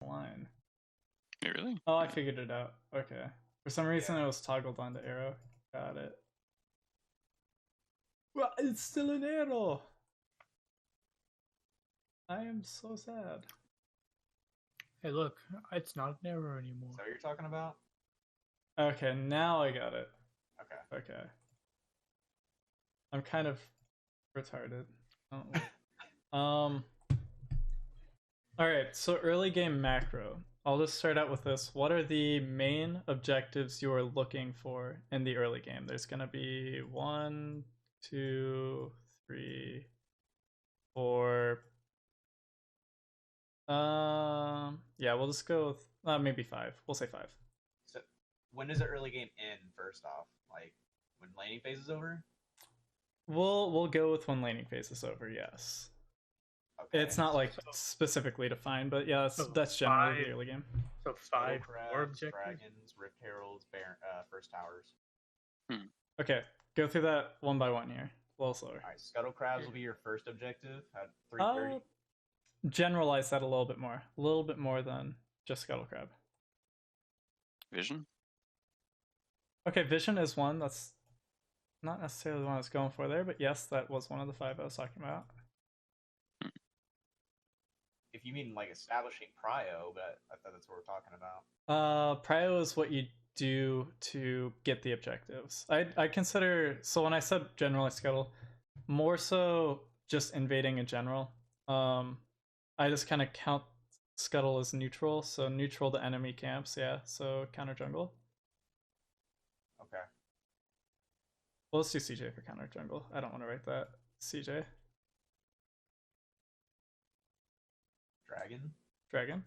line. Wait, really? Oh, I figured it out. Okay. For some reason, it was toggled on the arrow. Got it. Well, it's still an arrow. I am so sad. Hey, look, it's not an error anymore. Is that what you're talking about? Okay, now I got it. Okay. Okay. I'm kind of retarded. Alright, so early game macro. I'll just start out with this. What are the main objectives you are looking for in the early game? There's gonna be 1, 2, 3, 4. Yeah, we'll just go with maybe 5. We'll say 5. So when does the early game end? First off, like when laning phase is over. We'll go with when laning phase is over. Yes. Okay. It's not like specifically defined, but yeah, that's generally the early game. So 5 crabs, more objectives. dragons, rift heralds, first towers. Okay, go through that one by one here. A little slower. All right, scuttle crabs will be your first objective at 3:30. Generalize that a little bit more than just scuttle crab. Vision? Okay, vision is one. That's not necessarily the one I was going for there, but yes, that was one of the 5 I was talking about. If you mean like establishing prio, but I thought that's what we're talking about. Prio is what you do to get the objectives. I consider, so when I said generally scuttle, more so just invading in general. I just kind of count scuttle as neutral, so neutral to enemy camps, yeah, so counter jungle. Okay. Well, let's do CJ for counter jungle. I don't want to write that. CJ. Dragon.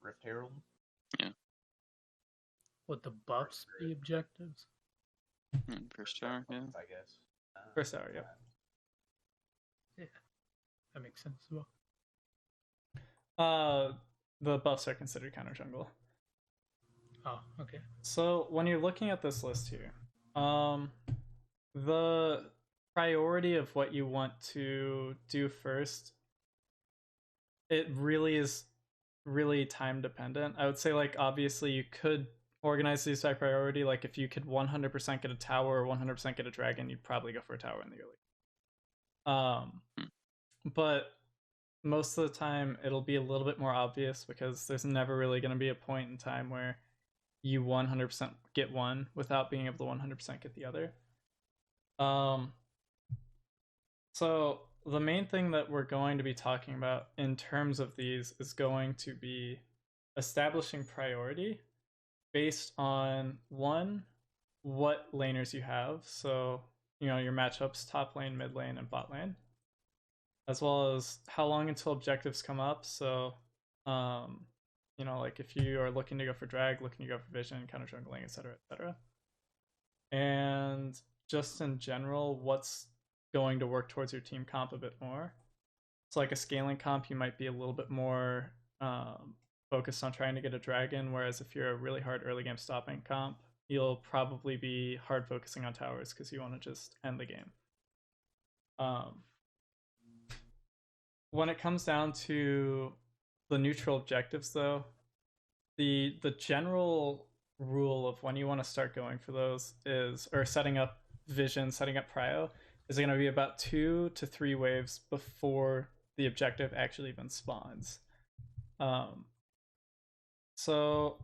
Rift herald. Yeah. Would the buffs be objectives? First tower, yeah. I guess. First tower, yeah. Yeah, that makes sense as well. The buffs are considered counter jungle. Oh, okay. So when you're looking at this list here, the priority of what you want to do first, it really is really time dependent. I would say, like, obviously you could organize these by priority. Like, if you could 100% get a tower or 100% get a dragon, you'd probably go for a tower in the early. But most of the time it'll be a little bit more obvious because there's never really going to be a point in time where you 100% get one without being able to 100% get the other. So the main thing that we're going to be talking about in terms of these is going to be establishing priority based on, one, what laners you have. So, you know, your matchups, top lane, mid lane, and bot lane, as well as how long until objectives come up. So, you know, like if you are looking to go for drag, looking to go for vision, counter jungling, etc., etc. And just in general, what's going to work towards your team comp a bit more. So like a scaling comp, you might be a little bit more focused on trying to get a dragon, whereas if you're a really hard early game stopping comp, you'll probably be hard focusing on towers because you want to just end the game. When it comes down to the neutral objectives, though, the general rule of when you want to start going for those is, or setting up vision, setting up prio, is going to be about 2 to 3 waves before the objective actually even spawns. So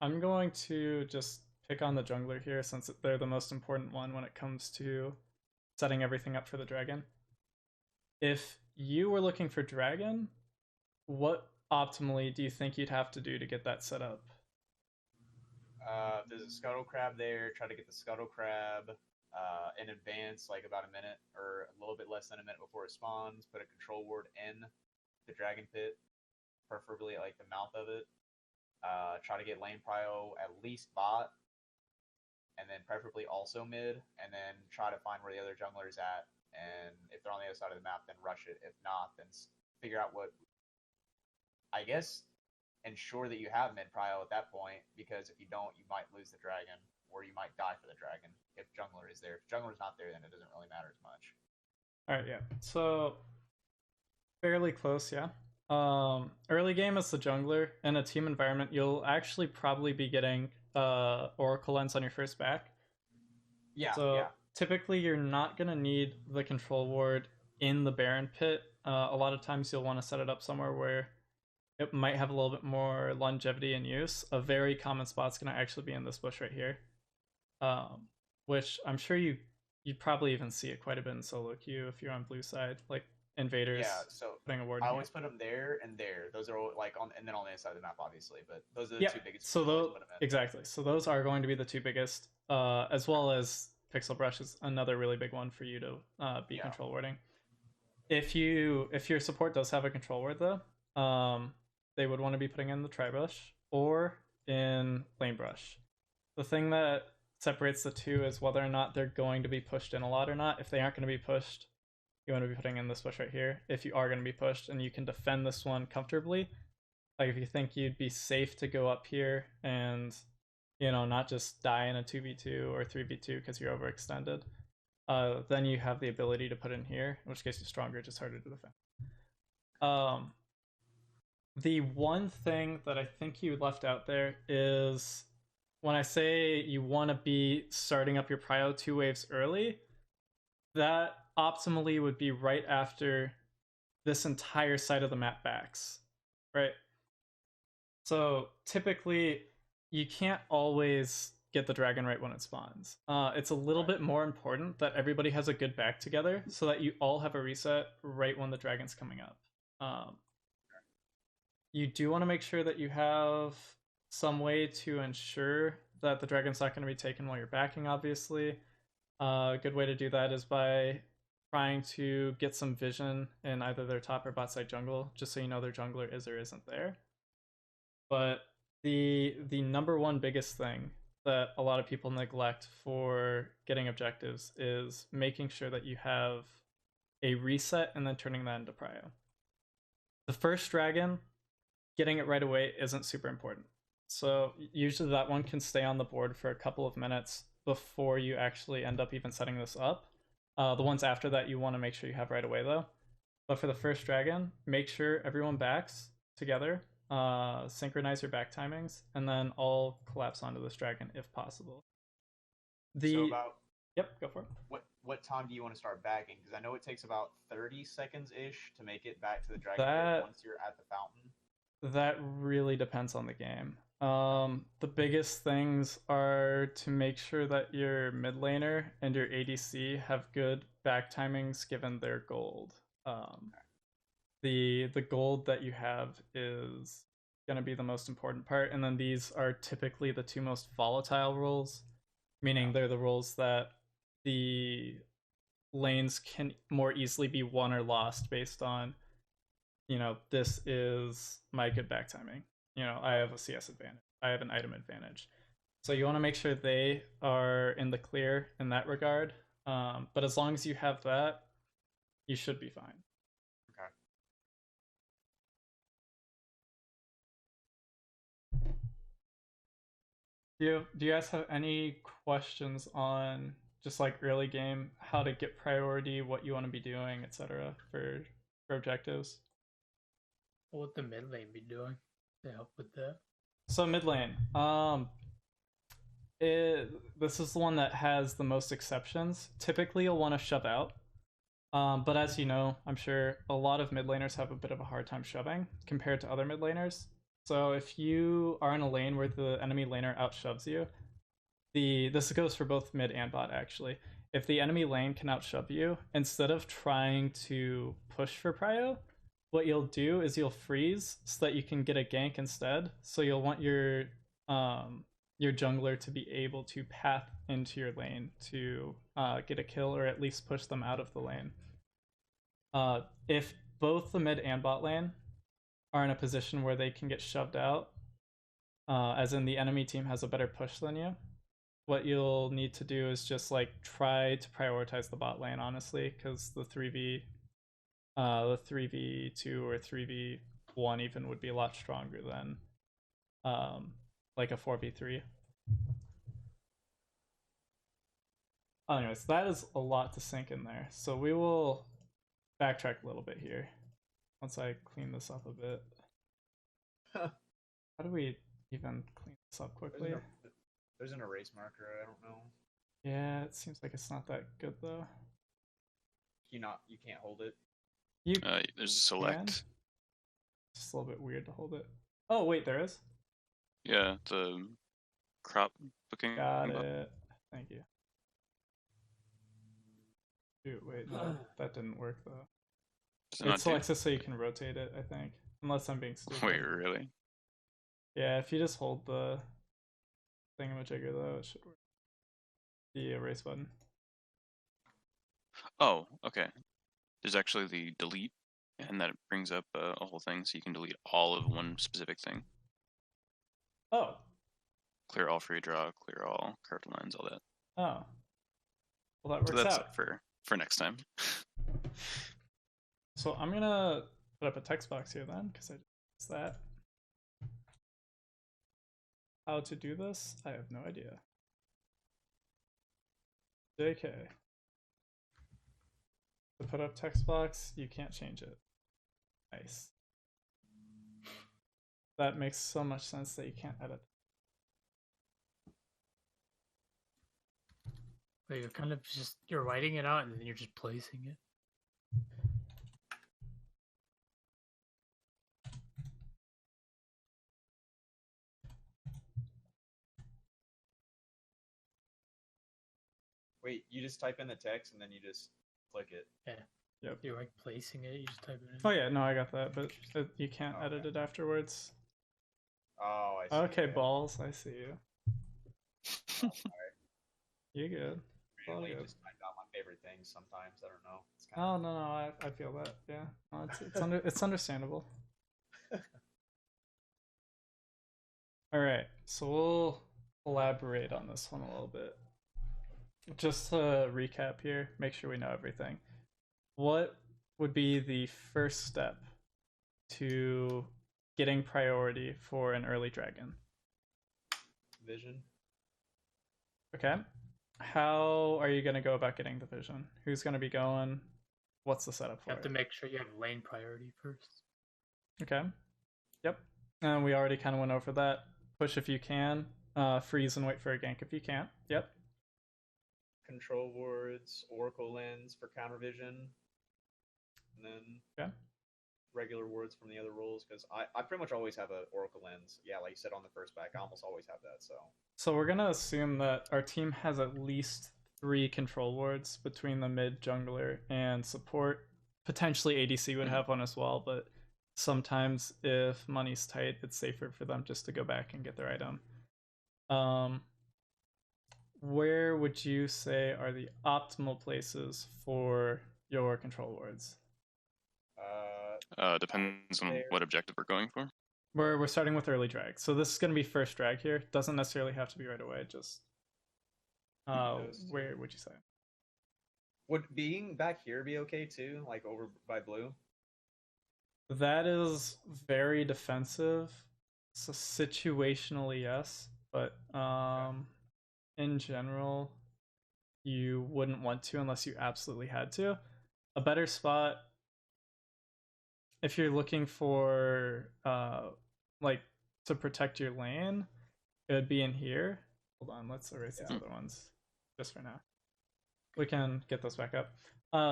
I'm going to just pick on the jungler here since they're the most important one when it comes to setting everything up for the dragon. If you were looking for dragon, what optimally do you think you'd have to do to get that set up? There's a scuttle crab there. Try to get the scuttle crab in advance, like about a minute or a little bit less than a minute before it spawns. Put a control ward in the dragon pit, preferably at like the mouth of it. Try to get lane prio at least bot, and then preferably also mid, and then try to find where the other jungler is at. And if they're on the other side of the map, then rush it. If not, then figure out what, I guess, ensure that you have mid prio at that point, because if you don't, you might lose the dragon, or you might die for the dragon if jungler is there. If jungler's not there, then it doesn't really matter as much. All right, yeah. So Fairly close, yeah. Early game as the jungler in a team environment, you'll actually probably be getting Oracle Lens on your first back. Yeah, So yeah. typically, you're not gonna need the control ward in the Baron pit. A lot of times, you'll want to set it up somewhere where it might have a little bit more longevity in use. A very common spot's gonna actually be in this bush right here, um, which I'm sure you'd probably even see it quite a bit in solo queue if you're on blue side, like invaders Yeah, so putting a ward I in always here. put them there and there. Those are all, like on, and then on the inside of the map, obviously. But those are the Yeah, two biggest so ones I always those put them in. exactly. So those are going to be the two biggest, as well as Pixel Brush is another really big one for you to be Yeah, control warding. If your support does have a control ward though, they would want to be putting in the tri brush or in lane brush. The thing that separates the two is whether or not they're going to be pushed in a lot or not. If they aren't going to be pushed, you want to be putting in this bush right here. If you are going to be pushed and you can defend this one comfortably, like if you think you'd be safe to go up here and not just die in a 2v2 or 3v2 because you're overextended, then you have the ability to put in here, in which case you're stronger, just harder to defend. The one thing that I think you left out there is when I say you want to be starting up your prio 2 waves early, that optimally would be right after this entire side of the map backs, right? So typically, you can't always get the dragon right when it spawns. It's a little bit more important that everybody has a good back together so that you all have a reset right when the dragon's coming up. You do want to make sure that you have some way to ensure that the dragon's not going to be taken while you're backing, obviously. A good way to do that is by trying to get some vision in either their top or bot side jungle, just so you know their jungler is or isn't there. But the number one biggest thing that a lot of people neglect for getting objectives is making sure that you have a reset and then turning that into prio. The first dragon, getting it right away isn't super important. So usually that one can stay on the board for a couple of minutes before you actually end up even setting this up. The ones after that you want to make sure you have right away though. But for the first dragon, make sure everyone backs together, synchronize your back timings, and then all collapse onto this dragon if possible. So about Yep, go for it. What time do you want to start backing? Because I know it takes about 30 seconds ish to make it back to the dragon pit once you're at the fountain. That really depends on the game. The biggest things are to make sure that your mid laner and your ADC have good back timings given their gold. The gold that you have is going to be the most important part, and then these are typically the two most volatile roles, meaning they're the roles that the lanes can more easily be won or lost based on, this is my good back timing. I have a CS advantage. I have an item advantage. So you want to make sure they are in the clear in that regard. But as long as you have that, you should be fine. Okay. Do you guys have any questions on just like early game, how to get priority, what you want to be doing, etc. for objectives? What would the mid lane be doing to help with that? So mid lane, this is the one that has the most exceptions. Typically, you'll want to shove out, but as you know, I'm sure a lot of mid laners have a bit of a hard time shoving compared to other mid laners. So if you are in a lane where the enemy laner outshoves you, this goes for both mid and bot actually. If the enemy lane can outshove you, instead of trying to push for prio, what you'll do is you'll freeze so that you can get a gank instead. So you'll want your jungler to be able to path into your lane to get a kill or at least push them out of the lane. If both the mid and bot lane are in a position where they can get shoved out, as in the enemy team has a better push than you, what you'll need to do is just like try to prioritize the bot lane, honestly, because the 3v2 or 3v1 even would be a lot stronger than like a 4v3. Anyways, that is a lot to sink in there. So we will backtrack a little bit here. once I clean this up a bit. Huh. How do we even clean this up quickly? There's an erase marker. I don't know. Yeah, it seems like it's not that good though. You can't hold it. You There's a select. It's just a little bit weird to hold it. Oh wait, there is. Yeah, the crop booking. Got it. Thank you. Dude, wait, no, that didn't work though. Does it It not do? selects it so you can rotate it, I think. Unless I'm being stupid. Wait, really? Yeah, if you just hold the thingamajigger though, it should work. The erase button. Oh, okay. There's actually the delete, and that brings up a whole thing, so you can delete all of one specific thing. Oh. Clear all free draw, clear all curved lines, all that. Oh. Well, that So works that's out. for next time. So I'm gonna put up a text box here then, because I just that. How to do this? I have no idea. JK. To put up text box, you can't change it. Nice. That makes so much sense that you can't edit. Like you're kind of just you're writing it out and then you're just placing it. Wait, you just type in the text and then you just click it. Yeah. Yep. You're like placing it. You just type it in. Oh yeah, no, I got that, but you can't Oh, edit okay. it afterwards. Oh, I see. Okay, yeah. balls, I see you. Alright. You good? All Randomly good. just type out my favorite things sometimes. I don't know. It's Oh no, I feel that. Yeah, no, it's understandable. All right, so we'll elaborate on this one a little bit. Just to recap here, make sure we know everything. What would be the first step to getting priority for an early dragon? Vision. Okay. How are you going to go about getting the vision? Who's going to be going? What's the setup for You have to it? make sure you have lane priority first. Okay. Yep. And we already kind of went over that. Push if you can. Freeze and wait for a gank if you can't. Yep. Control wards, Oracle lens for counter vision, and then regular wards from the other roles. Because I pretty much always have an Oracle lens. Yeah, like you said on the first back, I almost always have that. So we're gonna assume that our team has at least 3 control wards between the mid, jungler, and support. Potentially ADC would have one as well, but sometimes if money's tight, it's safer for them just to go back and get their item. Where would you say are the optimal places for your control wards? Depends on what objective we're going for. We're starting with early drag, so this is going to be first drag here. Doesn't necessarily have to be right away. Just where would you say? Would being back here be okay too? Like over by blue? That is very defensive. So situationally, yes, but in general, you wouldn't want to unless you absolutely had to. A better spot, if you're looking for like to protect your lane, it would be in here. Hold on, let's erase these other ones just for now. We can get those back up.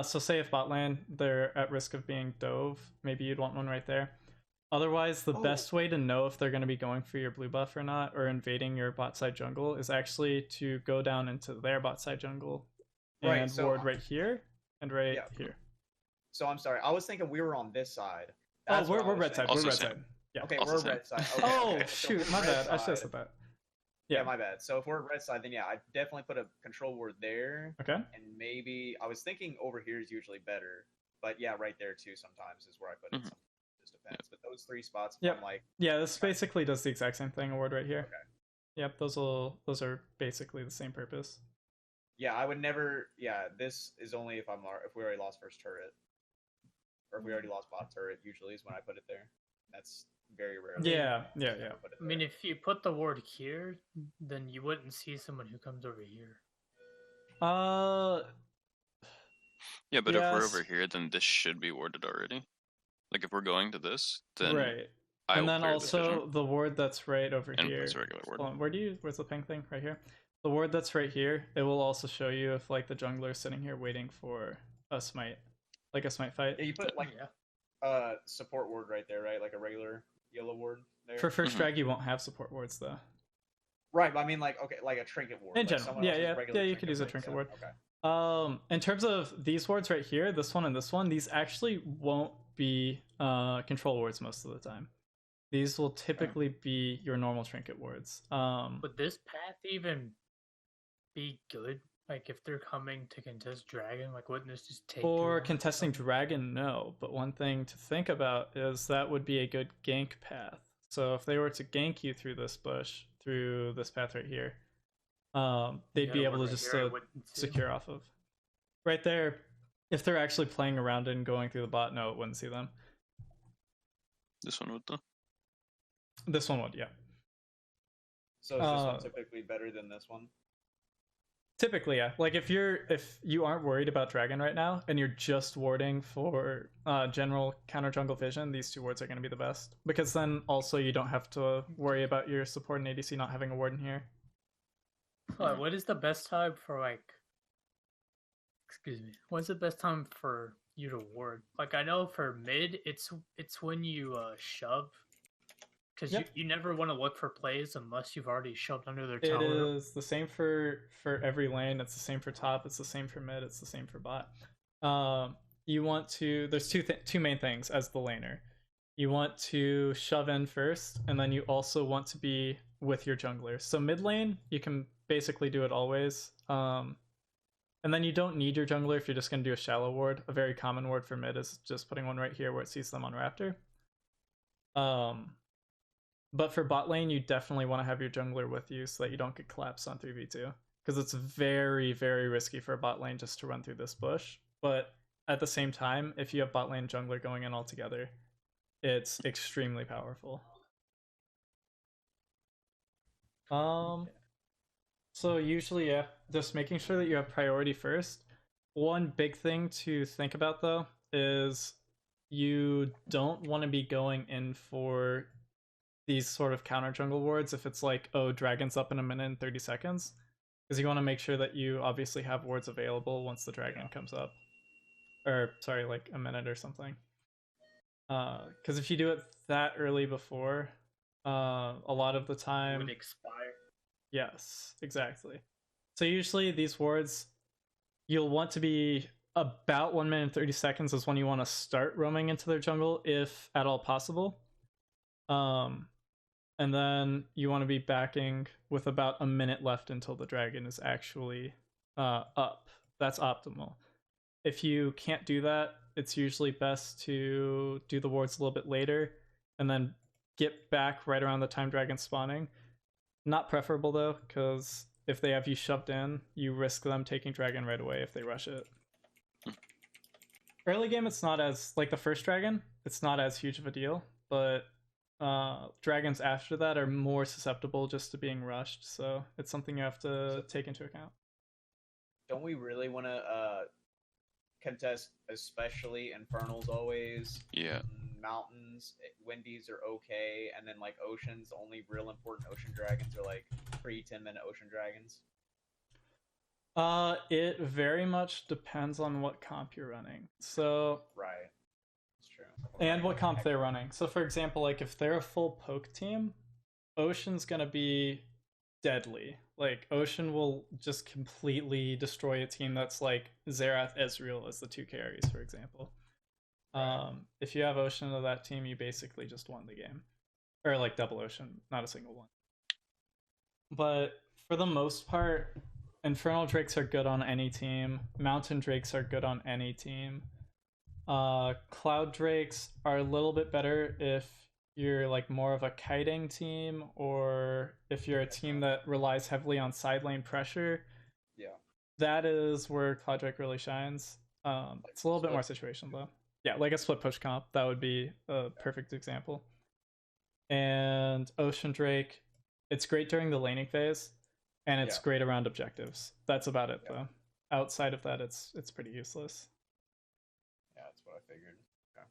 So say if bot lane, they're at risk of being dove, maybe you'd want one right there. Otherwise, the best way to know if they're going to be going for your blue buff or not, or invading your bot side jungle, is actually to go down into their bot side jungle and ward right here and right here. So I'm sorry, I was thinking we were on this side. That's we're red side. We're red side. Yeah. Okay, Also we're same. red side. Okay, So shoot, we're my red bad. I should have side. said that. Yeah, my bad. So if we're red side, then yeah, I'd definitely put a control ward there. Okay. And maybe I was thinking over here is usually better, but yeah, right there too sometimes is where I put it. Sometimes it just depends. But those 3 spots, I'm like, yeah, this basically does the exact same thing. A ward right here. Okay. Yep, those are basically the same purpose. Yeah, I would never. Yeah, this is only if we already lost first turret, or if we already lost bot turret. Usually is when I put it there. That's very rare. Yeah. I mean, if you put the ward here, then you wouldn't see someone who comes over here. Yeah, but if we're Yes. over here, then this should be warded already. Like if we're going to this, then right. I And will then clear this vision. also the ward that's right over And here. it's a regular ward. Hold on, where's the pink thing? Right here. The ward that's right here, it will also show you if like the jungler is sitting here waiting for a smite. Like a smite fight. Yeah, you put like Yeah. support ward right there, right? Like a regular yellow ward there. For first Mhm. drag you won't have support wards though. Right, but I mean like okay, like a trinket ward. In like general. someone Yeah, else's yeah. regular Yeah, you could use a right trinket there. ward. Okay. In terms of these wards right here, this one and this one, these actually won't be control wards most of the time. These will typically be your normal trinket wards. Would this path even be good? Like if they're coming to contest dragon, like wouldn't this just take For too long? contesting dragon, no. But one thing to think about is that would be a good gank path. So if they were to gank you through this bush, through this path right here, they'd be able to just secure off of. Right there, if they're actually playing around and going through the bot, no, it wouldn't see them. This one would though. This one would, yeah. So is this one typically better than this one? Typically, yeah. Like if you aren't worried about dragon right now and you're just warding for general counter jungle vision, these two wards are going to be the best, because then also you don't have to worry about your support and ADC not having a ward in here. What is the best time for like? Excuse me. What's the best time for you to ward? Like I know for mid, it's when you shove. Because Yep. you never want to look for plays unless you've already shoved under their It tower. is the same for every lane. It's the same for top. It's the same for mid. It's the same for bot. You want to. There's two main things as the laner. You want to shove in first, and then you also want to be with your jungler. So mid lane, you can basically do it always. And then you don't need your jungler if you're just going to do a shallow ward. A very common ward for mid is just putting one right here where it sees them on Raptor. But for bot lane, you definitely want to have your jungler with you so that you don't get collapsed on 3v2. Because it's very, very risky for a bot lane just to run through this bush. But at the same time, if you have bot lane jungler going in all together, it's extremely powerful. So usually, yeah, just making sure that you have priority first. One big thing to think about though is you don't want to be going in for these sort of counter jungle wards if it's like, oh, dragon's up in a minute and 30 seconds, because you want to make sure that you obviously have wards available once the dragon comes up, or sorry, like a minute or something. Because if you do it that early before, a lot of the time Would expire. Yes, exactly. So usually these wards, you'll want to be about 1 minute and 30 seconds is when you want to start roaming into their jungle, if at all possible. And then you want to be backing with about a minute left until the dragon is actually up. That's optimal. If you can't do that, it's usually best to do the wards a little bit later and then get back right around the time dragon's spawning. Not preferable though, because if they have you shoved in, you risk them taking dragon right away if they rush it. Early game, it's not as, like the first dragon, it's not as huge of a deal, but dragons after that are more susceptible just to being rushed, so it's something you have to take into account. Don't we really want to contest, especially infernals always? Yeah. Mountains, windies are okay, and then like oceans, the only real important ocean dragons are like pre 10-minute ocean dragons. It very much depends on what comp you're running. So Right. That's true. and what comp they're running. So for example, like if they're a full poke team, Ocean's gonna be deadly. Like Ocean will just completely destroy a team that's like Xerath, Ezreal as the two carries, for example. If you have Ocean of that team, you basically just won the game. Or like double Ocean, not a single one. But for the most part, Infernal Drakes are good on any team. Mountain Drakes are good on any team. Cloud Drakes are a little bit better if you're like more of a kiting team, or if you're a team that relies heavily on side lane pressure. Yeah. That is where Cloud Drake really shines. It's a little bit more situational though. Yeah, like a split push comp, that would be a perfect example. And Ocean Drake, it's great during the laning phase, and it's great around objectives. That's about it though. Outside of that, it's pretty useless. Yeah, that's what I figured. Okay.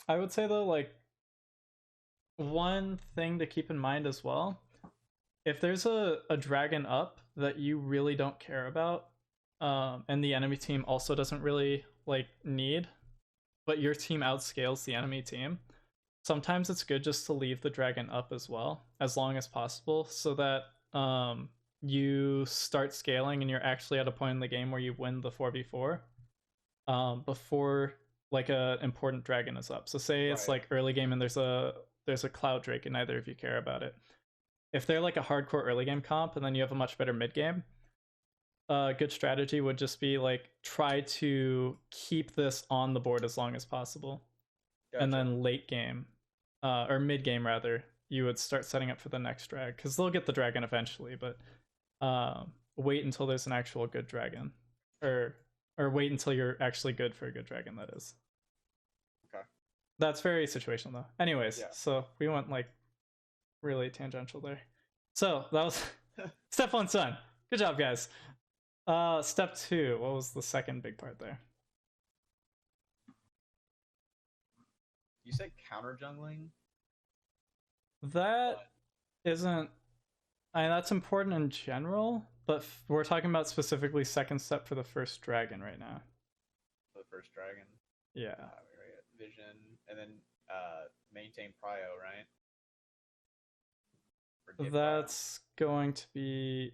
I would say though, like, one thing to keep in mind as well, if there's a dragon up that you really don't care about, and the enemy team also doesn't really like need, but your team outscales the enemy team, sometimes it's good just to leave the dragon up as well, as long as possible, so that you start scaling and you're actually at a point in the game where you win the 4v4 before like a important dragon is up. So say it's Right. like early game and there's a cloud drake and neither of you care about it. If they're like a hardcore early game comp and then you have a much better mid game, a good strategy would just be like try to keep this on the board as long as possible. Gotcha. And then late game, or mid game rather, you would start setting up for the next drag because they'll get the dragon eventually, but wait until there's an actual good dragon, or wait until you're actually good for a good dragon. That is. Okay. That's very situational though. Anyways, Yeah. so we went like really tangential there. So that was step 1 done. Good job, guys. Step 2. What was the second big part there? You said counter jungling? That isn't. I mean, that's important in general, but we're talking about specifically second step for the first dragon right now. For the first dragon? Yeah. Vision, and then maintain prio, right? Or get That's going to be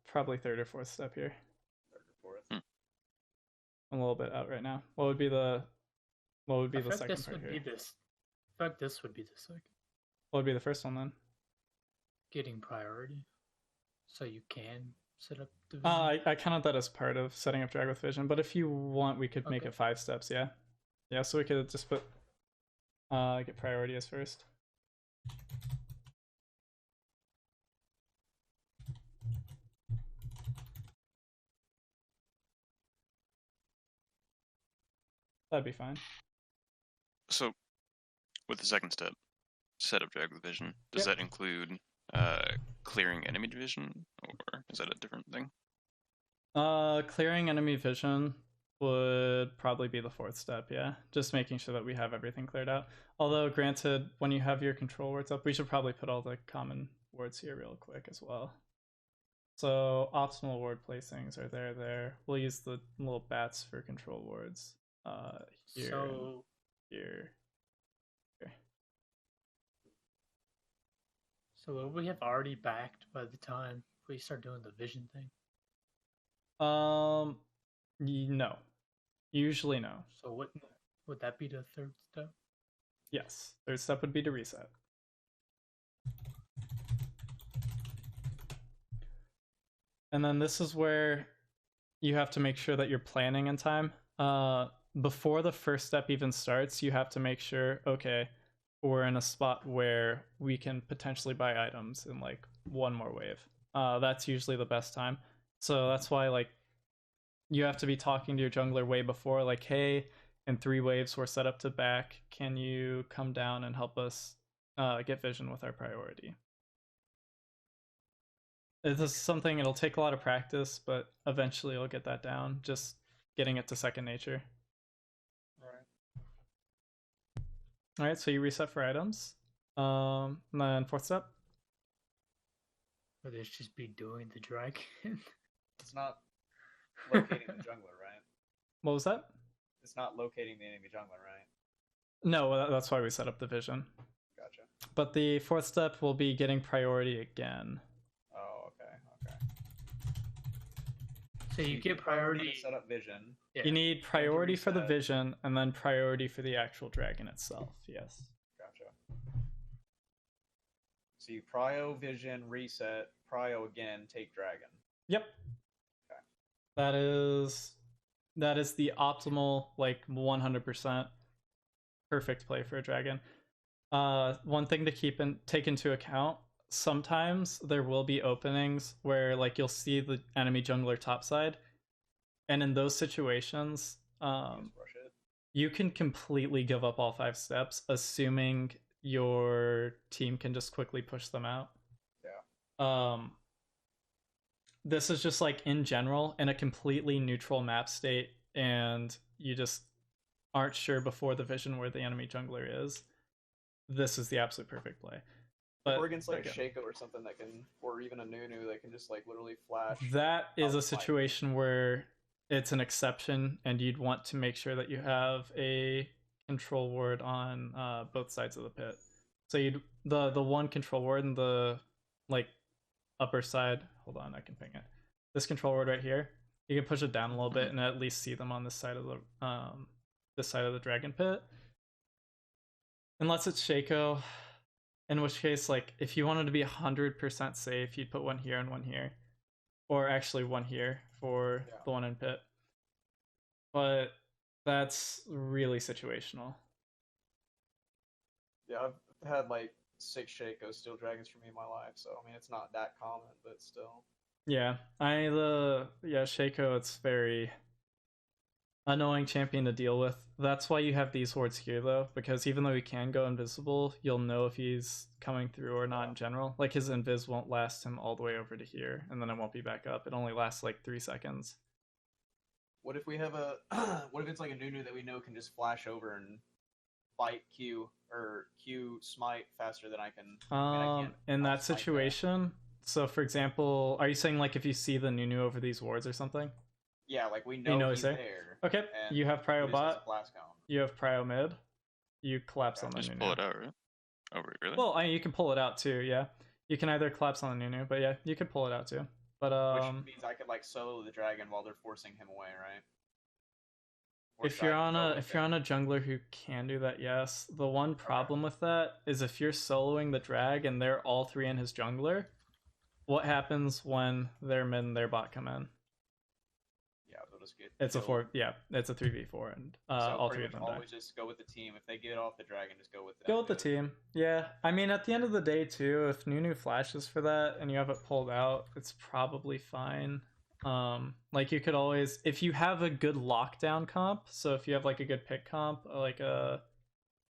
probably third or fourth step here. third or fourth. I'm a little bit out right now. What would be the I feel like second this part would here? be this. I feel like this would be the second. What would be the first one then? Getting priority, so you can set up the. I counted that as part of setting up drag with vision, but if you want, we could make Okay. it 5 steps. Yeah, yeah. So we could just put get priority as first. That'd be fine. So, with the second step, set up drag with vision, does Yep. that include clearing enemy division, or is that a different thing? Clearing enemy vision would probably be the 4th step, yeah. Just making sure that we have everything cleared out. Although, granted, when you have your control words up, we should probably put all the common words here real quick as well. So, optimal word placings are there. We'll use the little bats for control words. Here, So here. So will we have already backed by the time we start doing the vision thing? No. Usually no. So what would that be the third step? Yes. Third step would be to reset. And then this is where you have to make sure that you're planning in time. Before the first step even starts, you have to make sure, okay, we're in a spot where we can potentially buy items in like one more wave. That's usually the best time. So that's why like you have to be talking to your jungler way before, like, hey, in 3 waves we're set up to back. Can you come down and help us get vision with our priority? This is something, it'll take a lot of practice, but eventually you'll get that down, just getting it to second nature. Alright, so you reset for items. And then 4th step. Or this just be doing the dragon? It's not locating the jungler, right? What was that? It's not locating the enemy jungler, right? No, that's why we set up the vision. Gotcha. But the 4th step will be getting priority again. Oh, okay. So you get to priority. set up vision. Yeah. You need priority for the reset. vision, and then priority for the actual dragon itself, yes. Gotcha. So you prio, vision, reset, prio again, take dragon. Yep. Okay. That is the optimal, like 100% perfect play for a dragon. One thing to take into account, sometimes there will be openings where like you'll see the enemy jungler topside, and in those situations, Just rush it. you can completely give up all 5 steps, assuming your team can just quickly push them out. Yeah. This is just like in general in a completely neutral map state, and you just aren't sure before the vision where the enemy jungler is, this is the absolute perfect play. But or against like a again, Shaco or something that can, or even a Nunu that can just like literally flash. that is a out smite. situation where it's an exception, and you'd want to make sure that you have a control ward on both sides of the pit. So you'd the one control ward in the like upper side. Hold on, I can ping it. This control ward right here. You can push it down a little bit and at least see them on this side of the dragon pit. Unless it's Shaco, in which case, like, if you wanted to be 100% safe, you'd put one here and one here. Or actually one here for the one in pit. But that's really situational. Yeah, I've had like 6 Shaco Steel Dragons for me in my life, so I mean it's not that common, but still. Yeah, Shaco, it's very annoying champion to deal with. That's why you have these wards here, though, because even though he can go invisible, you'll know if he's coming through or not in general. Like, his invis won't last him all the way over to here, and then it won't be back up. It only lasts like 3 seconds. What if we have a what if it's like a Nunu that we know can just flash over and fight Q or Q smite faster than I can? I can't in that smite situation, so for example, are you saying like if you see the Nunu over these wards or something? Yeah, like we know, know he's he's there? there. Okay, and you have Prio this is a bot, blast cone. you have Prio mid, you collapse on the Just Nunu. pull it out, right? Oh, really? Well, I mean, you can pull it out too, yeah. You can either collapse on the Nunu, but yeah, you could pull it out too. But Which means I could like solo the dragon while they're forcing him away, right? Or if should you're I on go a with if you're him? on a jungler who can do that, yes. The one problem with that is if you're soloing the drag and they're all three in his jungler, what happens when their mid and their bot come in? Yeah, they'll just get It's killed. a 4, yeah, it's a 3v4, and So all pretty three of much them die. always just go with the team. If they get off the dragon, just go with them. Go with the team. Yeah. I mean, at the end of the day, too, if Nunu flashes for that and you have it pulled out, it's probably fine. Like, you could always, if you have a good lockdown comp, so if you have like a good pick comp, like a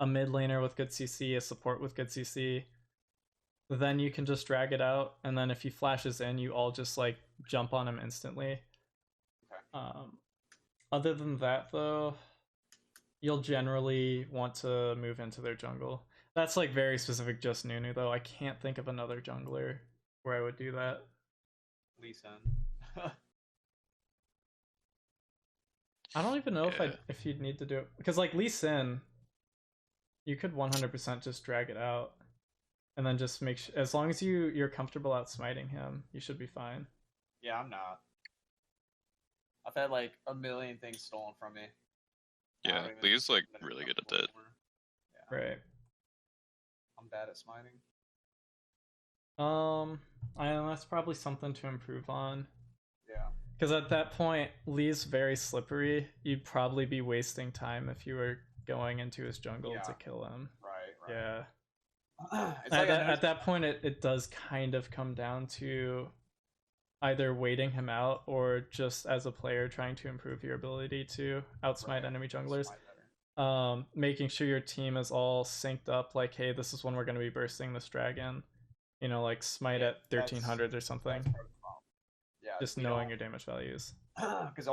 mid laner with good CC, a support with good CC, then you can just drag it out, and then if he flashes in, you all just like jump on him instantly. Okay. Other than that, though, you'll generally want to move into their jungle. That's like very specific, just Nunu, though. I can't think of another jungler where I would do that. Lee Sin. I don't even know Yeah. if you'd need to do it, because like Lee Sin, you could 100% just drag it out, and then just make sure, as long as you're comfortable out smiting him, you should be fine. Yeah, I'm not. I've had like a million things stolen from me. I Yeah, don't even- Lee's like I don't really even good at know that. anymore. Yeah, Right. I'm bad at smiting. That's probably something to improve on. Yeah. Because at that point, Lee's very slippery. You'd probably be wasting time if you were going into his jungle Yeah. to kill him. Right. Yeah. It's like At that point, it does kind of come down to either waiting him out or just as a player trying to improve your ability to outsmite enemy junglers. Making sure your team is all synced up, like, hey, this is when we're going to be bursting this dragon. You know, like smite at 1300 or something. Yeah. Just knowing your damage values. Because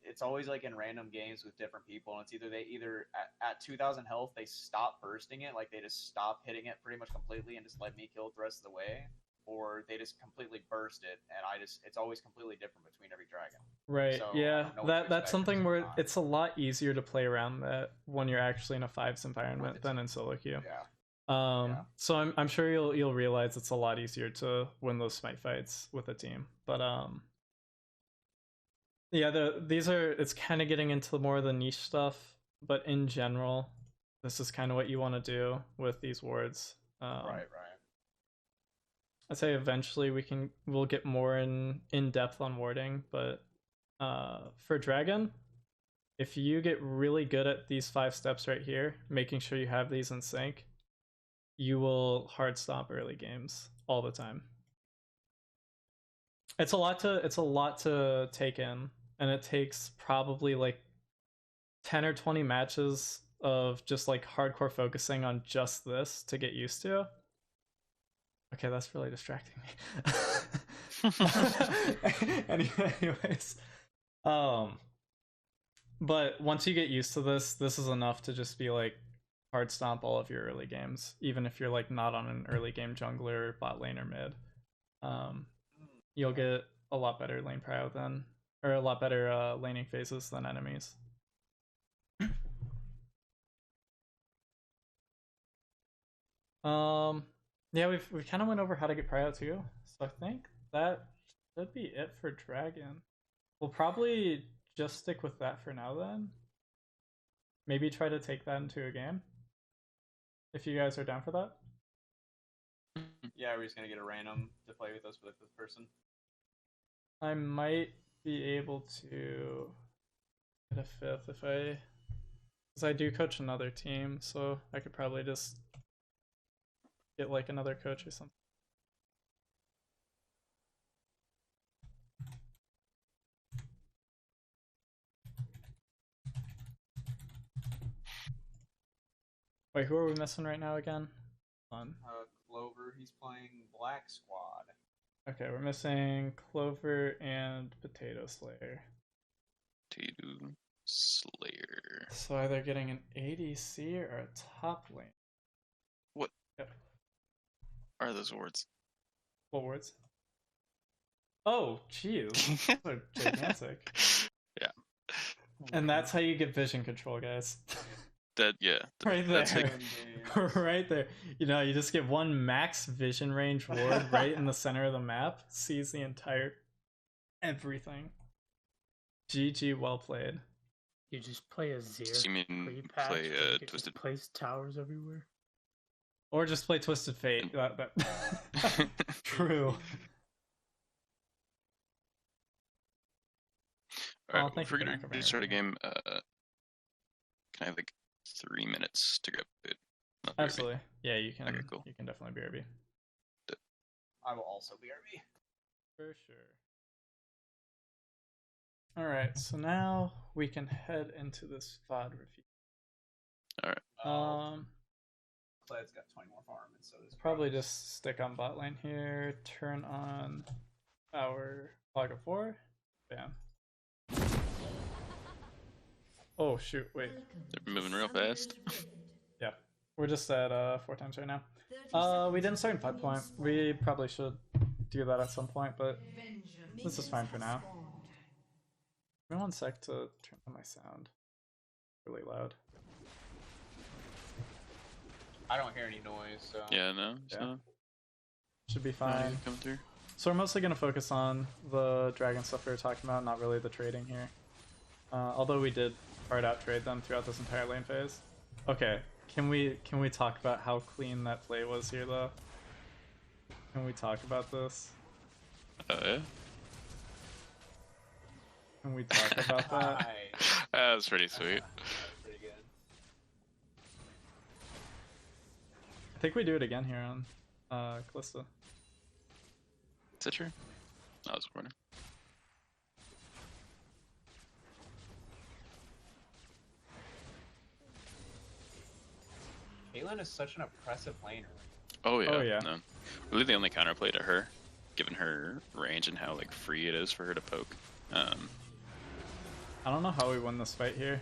it's always like in random games with different people, and it's either at 2000 health they stop bursting it, like they just stop hitting it pretty much completely and just let me kill it the rest of the way, or they just completely burst it, and it's always completely different between every dragon. Right. So, yeah. I don't know what to That's expect something every where time. it's a lot easier to play around that when you're actually in a 5s environment than in solo queue. Yeah. So I'm sure you'll realize it's a lot easier to win those smite fights with a team. But yeah, it's kind of getting into more of the niche stuff, but in general, this is kind of what you want to do with these wards. Right. I'd say eventually we'll get more in depth on warding, but for Dragon, if you get really good at these 5 steps right here, making sure you have these in sync, you will hard stomp early games all the time. It's a lot to take in, and it takes probably like 10 or 20 matches of just like hardcore focusing on just this to get used to. Okay, that's really distracting me. Anyways, But once you get used to this, this is enough to just be like hard stomp all of your early games, even if you're like not on an early game jungler, bot lane, or mid. You'll get a lot better lane prio than, or a lot better laning phases than enemies. Yeah, we kind of went over how to get prio too, so I think that should be it for dragon. We'll probably just stick with that for now then. Maybe try to take that into a game, if you guys are down for that. Yeah, we're just gonna get a random to play with us with this person. I might be able to get a fifth if because I do coach another team, so I could probably just get like another coach or something. Wait, who are we missing right now again? Fun. Clover, he's playing Black Squad. Okay, we're missing Clover and Potato Slayer. Potato Slayer. So either getting an ADC or a top lane. What Yep. are those words? What words? Oh, jeez. Those are gigantic. Yeah. And that's how you get vision control, guys. That, yeah. Right That's there. like, Right there. You know, you just get one max vision range ward right in the center of the map. Sees the entire everything. GG, well played. You just play a Zero. you mean pre-patch, play like it Twisted? just plays towers everywhere. Or just play Twisted Fate. True. Alright, thank if you we're for gonna not covering start a everything. game, can I have like 3 minutes to grab food? Not BRB. Absolutely. Yeah, you can. Okay, cool. You can definitely BRB. I will also BRB. For sure. Alright, so now we can head into this VOD review. Alright. Cled's got 20 more farm, and so does Probably Crocs. just stick on bot lane here, turn on our Log of 4. Bam. Oh shoot, wait. They're moving real fast. Yeah. We're just at 4 times right now. We didn't start in 5 point. We probably should do that at some point, but this is fine for now. Give me 1 sec to turn on my sound. Really loud. I don't hear any noise, so. Yeah, no. Yeah. So, Should be fine. come through. So we're mostly going to focus on the dragon stuff we were talking about, not really the trading here. Although we did hard out trade them throughout this entire lane phase. Okay, can we talk about how clean that play was here though? Can we talk about this? Yeah. Can we talk about that? Nice. That was pretty sweet. That's pretty good. I think we do it again here on Callista. Is that true? I was wondering. Caitlyn is such an oppressive laner. Oh yeah. Oh, yeah. No. Really the only counterplay to her, given her range and how like free it is for her to poke. I don't know how we win this fight here.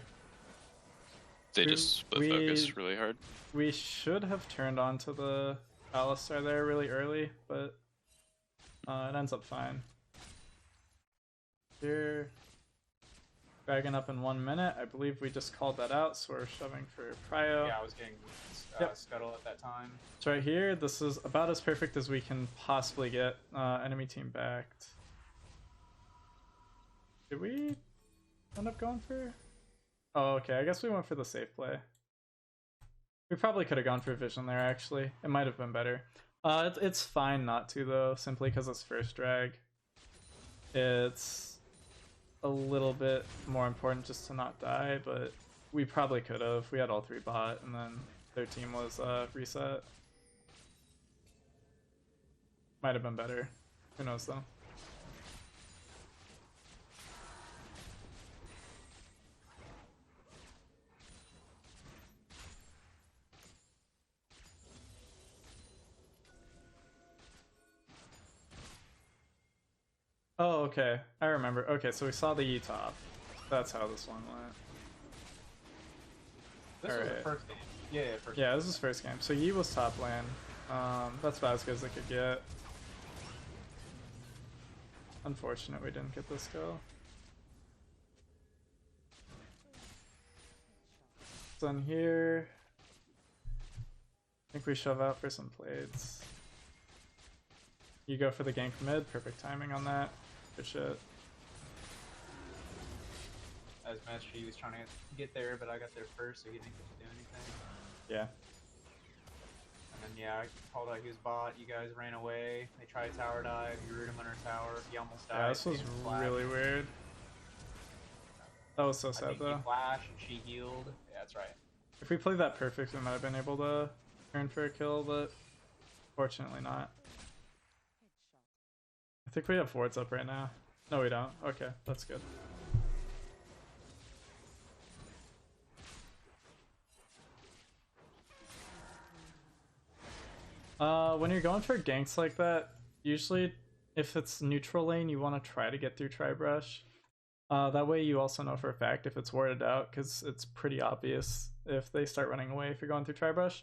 They just split focus really hard. We should have turned on to the Alistar there really early, but it ends up fine. Here, dragon up in 1 minute. I believe we just called that out, so we're shoving for prio. Yeah, I was getting Yep. scuttle at that time. So right here, this is about as perfect as we can possibly get. Enemy team backed. Did we end up going for? Oh, okay. I guess we went for the safe play. We probably could have gone for vision there, actually. It might have been better. It's fine not to, though, simply because it's first drag. It's a little bit more important just to not die, but we probably could have. We had all 3 bot, and then their team was reset. Might have been better. Who knows, though. Oh, okay. I remember. Okay, so we saw the E top. That's how this one went. This was the Alright. first game. Yeah, first Yeah, game. this is first game. So Yi was top lane. That's about as good as I could get. Unfortunate we didn't get this kill. Done here. I think we shove out for some plates. You go for the gank from mid. Perfect timing on that. Good shit. As Master, he was trying to get there, but I got there first, so he didn't get to do anything. Yeah. And then yeah, I called out he was bot. You guys ran away. They tried tower dive. You root him under tower. He almost died. Yeah, this was He didn't flash. really weird. That was so I sad think though. he flashed and she healed. Yeah, that's right. If we played that perfect, we might have been able to turn for a kill, but fortunately not. I think we have wards up right now. No, we don't. Okay, that's good. When you're going for ganks like that, usually if it's neutral lane, you want to try to get through Tribrush. That way you also know for a fact if it's warded out, because it's pretty obvious if they start running away if you're going through Tribrush.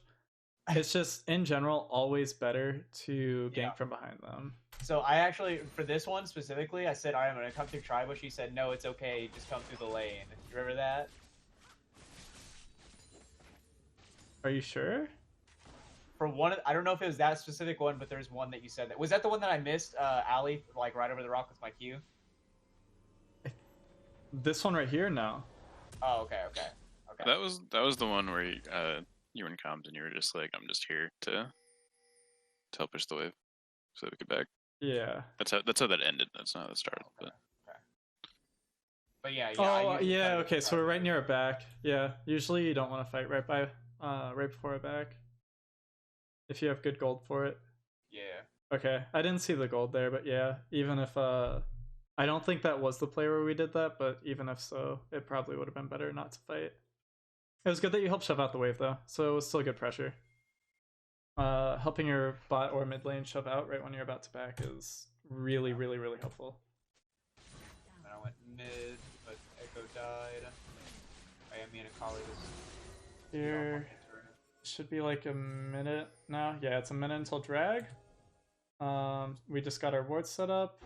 It's just, in general, always better to gank from behind them. So I actually, for this one specifically, I said, alright, I'm going to come through Tribush. He said, no, it's okay. Just come through the lane. You remember that? Are you sure? For one, I don't know if it was that specific one, but there's one that you said that. Was that the one that I missed, Ali, like right over the rock with my Q? This one right here? No. Oh, okay. That was the one where you were in comms and you were just like, I'm just here to help push the wave so that we could back. Yeah. That's how that ended. That's not how it started. Okay. But yeah. Oh, yeah, okay, so we're right near a back. Yeah, usually you don't want to fight right before a back. If you have good gold for it. Yeah. Okay, I didn't see the gold there, but yeah, even if, I don't think that was the play where we did that, but even if so, it probably would have been better not to fight. It was good that you helped shove out the wave, though, so it was still good pressure. Helping your bot or mid lane shove out right when you're about to back is really, really, really helpful. And I went mid, but Echo died. Me and Akali was Here should be like a minute now. Yeah, it's a minute until drag. We just got our wards set up.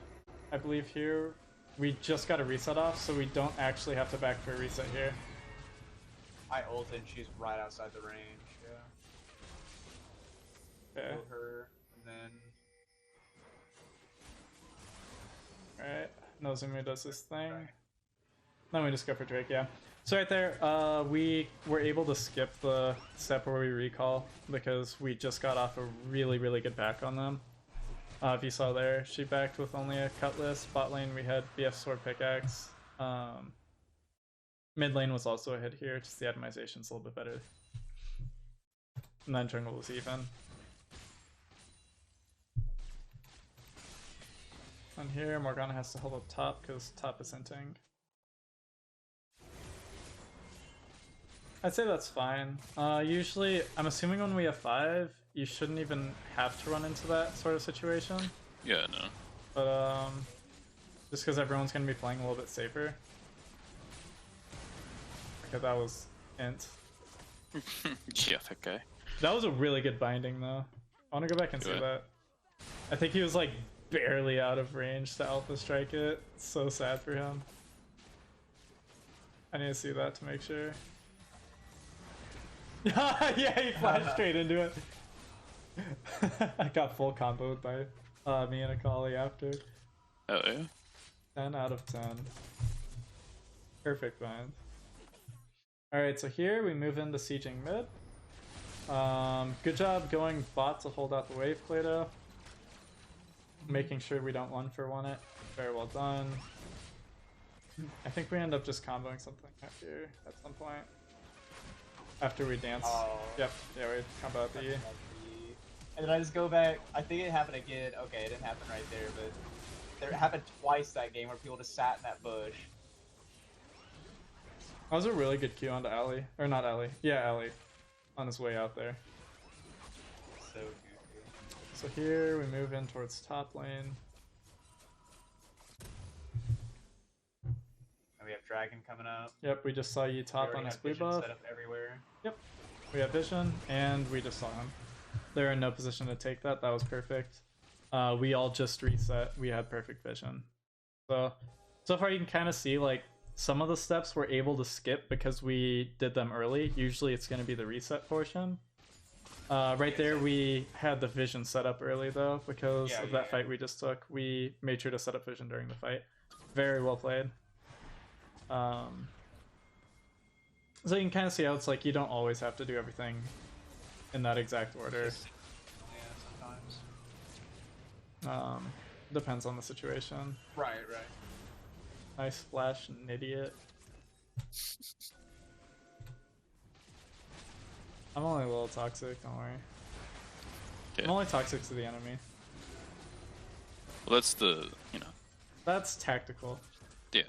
I believe here we just got a reset off, so we don't actually have to back for a reset here. I ulted and she's right outside the range. Yeah. Okay. Killed her, and then. Alright. Nozomu does this thing. Then we just go for Drake, yeah. So right there, we were able to skip the step where we recall because we just got off a really, really good back on them. If you saw there, she backed with only a cutlass. Bot lane, we had BF sword pickaxe. Mid lane was also a hit here, just the itemization's a little bit better. And then jungle was even. And here, Morgana has to hold up top because top is hinting. I'd say that's fine. Usually, I'm assuming when we have 5, you shouldn't even have to run into that sort of situation. Yeah, no. But just because everyone's going to be playing a little bit safer. Okay, that was int. Yeah, that guy. That was a really good binding, though. I want to go back and see that. I think he was like barely out of range to alpha strike it. It's so sad for him. I need to see that to make sure. Yeah, he flashed straight into it. I got full comboed by me and Akali after. Oh yeah. 10 out of 10. Perfect bind. Alright, so here we move into sieging mid. Good job going bot to hold out the wave, Plato. Making sure we don't 1-for-1 it. Very well done. I think we end up just comboing something out here at some point. After we dance. Oh. Yep, yeah, we combo out the E. And then I just go back. I think it happened again. Okay, it didn't happen right there, but it happened twice that game where people just sat in that bush. That was a really good Q onto Ali. Or not Ali. Yeah, Ali. On his way out there. So goofy. So here we move in towards top lane. And we have Dragon coming up. Yep, we just saw you We top already on his have blue vision buff. set up everywhere. Yep, we have vision, and we just saw him. They're in no position to take that. That was perfect. We all just reset. We had perfect vision. So far you can kind of see like some of the steps we're able to skip because we did them early. Usually it's going to be the reset portion. Right there we had the vision set up early though because of that fight we just took. We made sure to set up vision during the fight. Very well played. So you can kind of see how it's like you don't always have to do everything in that exact order. Yeah, sometimes. Depends on the situation. Right. Nice flash, an idiot. I'm only a little toxic, don't worry. Yeah. I'm only toxic to the enemy. Well, that's the, That's tactical. yeah.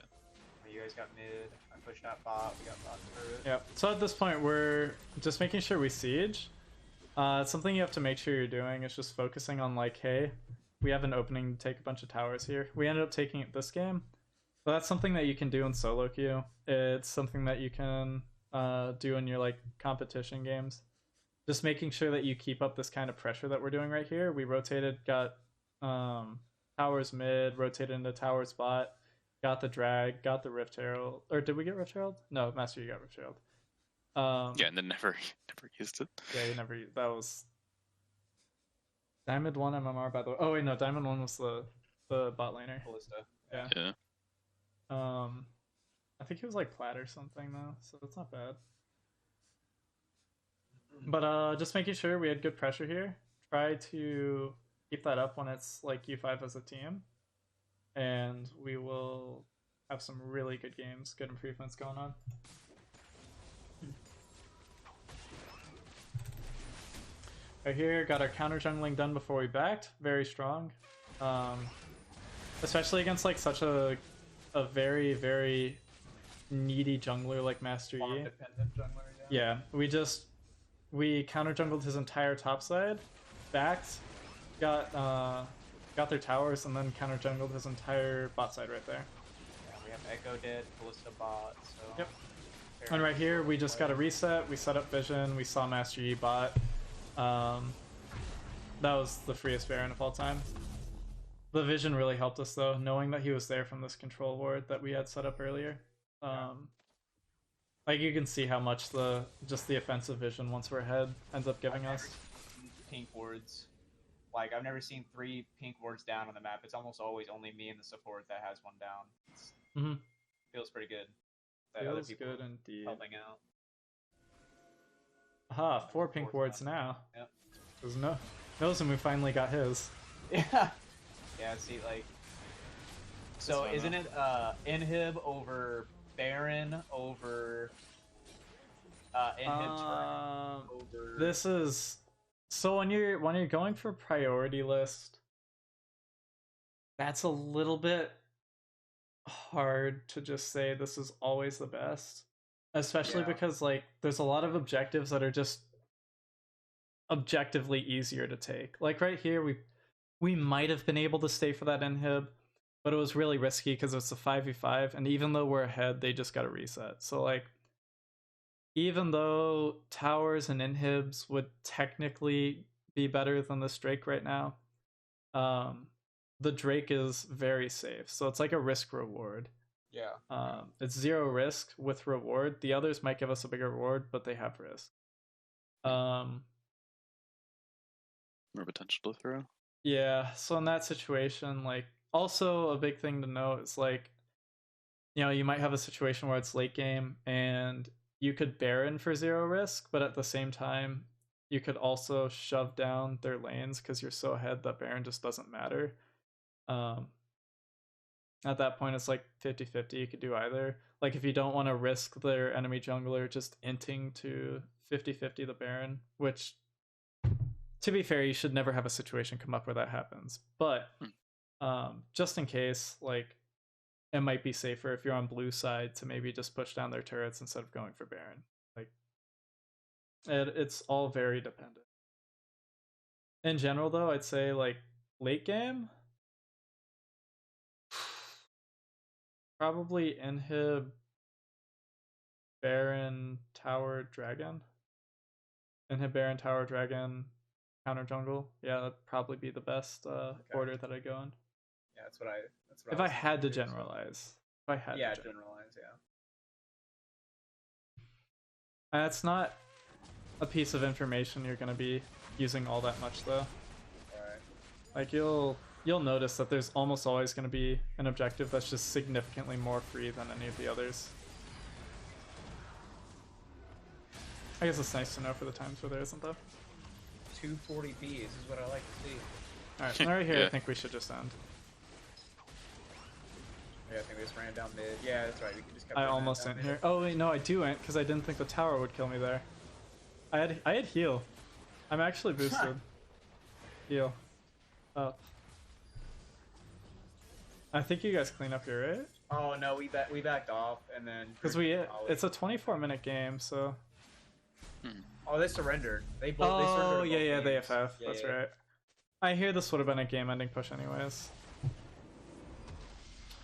You guys got mid. I pushed out bot. We got bot through it. Yep. So at this point, we're just making sure we siege. Something you have to make sure you're doing is just focusing on like, hey, we have an opening to take a bunch of towers here. We ended up taking it this game. But that's something that you can do in solo queue. It's something that you can do in your like competition games. Just making sure that you keep up this kind of pressure that we're doing right here. We rotated, got towers mid, rotated into towers bot, got the drag, got the Rift Herald. Or did we get Rift Herald? No, Master, you got Rift Herald. Yeah, and then never used it. Yeah, you never. That was Diamond 1 MMR, by the way. Oh wait, no, Diamond 1 was the bot laner. Ballista. Yeah. I think he was like plat or something though, so that's not bad. But just making sure we had good pressure here. Try to keep that up when it's like U5 as a team, and we will have some really good games, good improvements going on. Right here, got our counter jungling done before we backed. Very strong. Especially against like such a very, very needy jungler like Master Yi. Dependent jungler, Yeah, we counter jungled his entire top side, backed, got their towers, and then counter jungled his entire bot side right there. Yeah, we have Echo dead, Ballista bot, so... Yep. And right here, we just got a reset, we set up vision, we saw Master Yi bot. That was the freest Baron of all time. The vision really helped us though, knowing that he was there from this control ward that we had set up earlier. Like you can see how much just the offensive vision once we're ahead ends up giving us. Pink wards. Like I've never seen 3 pink wards down on the map. It's almost always only me and the support that has one down. Feels pretty good. That other Feels people good indeed. helping out. Aha, 4 pink wards now. Yep. There's Nozomu finally got his. Yeah. Yeah, see, like... So, That's isn't it inhib over Baron over... inhib turn over... This is... So when you're going for priority list, that's a little bit hard to just say this is always the best. Especially because, like, there's a lot of objectives that are just objectively easier to take. Like, right here, we might have been able to stay for that inhib, but it was really risky because it's a 5v5, and even though we're ahead, they just got a reset. So, like, even though towers and inhibs would technically be better than this Drake right now, the Drake is very safe. So it's like a risk-reward. Yeah. It's 0 risk with reward. The others might give us a bigger reward, but they have risk. More potential to throw. Yeah, so in that situation, like, also a big thing to note is, like, you know, you might have a situation where it's late game and you could Baron for 0 risk, but at the same time, you could also shove down their lanes because you're so ahead that Baron just doesn't matter. At that point, it's like 50-50. You could do either. Like, if you don't want to risk their enemy jungler just inting to 50-50 the Baron, which, to be fair, you should never have a situation come up where that happens. But just in case, like, it might be safer if you're on blue side to maybe just push down their turrets instead of going for Baron. Like, it's all very dependent. In general, though, I'd say, like, late game, Probably inhib Baron Tower Dragon. Inhib Baron Tower Dragon counter jungle. Yeah, that'd probably be the best order that I go in. Yeah, that's what I. If I had to generalize. If I had yeah, to generalize. Yeah. That's not a piece of information you're gonna be using all that much though. Alright. Like you'll notice that there's almost always gonna be an objective that's just significantly more free than any of the others. I guess it's nice to know for the times where there isn't though. 240 Bs is what I like to see. Alright, so right here Yeah. I think we should just end. Yeah, I think we just ran down mid. Yeah, that's right. We can just. I almost went here. Oh wait, no, I do went because I didn't think the tower would kill me there. I had heal. I'm actually boosted. Heal. Up. I think you guys clean up here, right? Oh no, we backed off and then. Because it's a 24-minute game, so. Oh, they surrendered. They both. They surrendered Oh both yeah, they games. FF. Yeah, That's yeah. right. I hear this would have been a game-ending push anyways.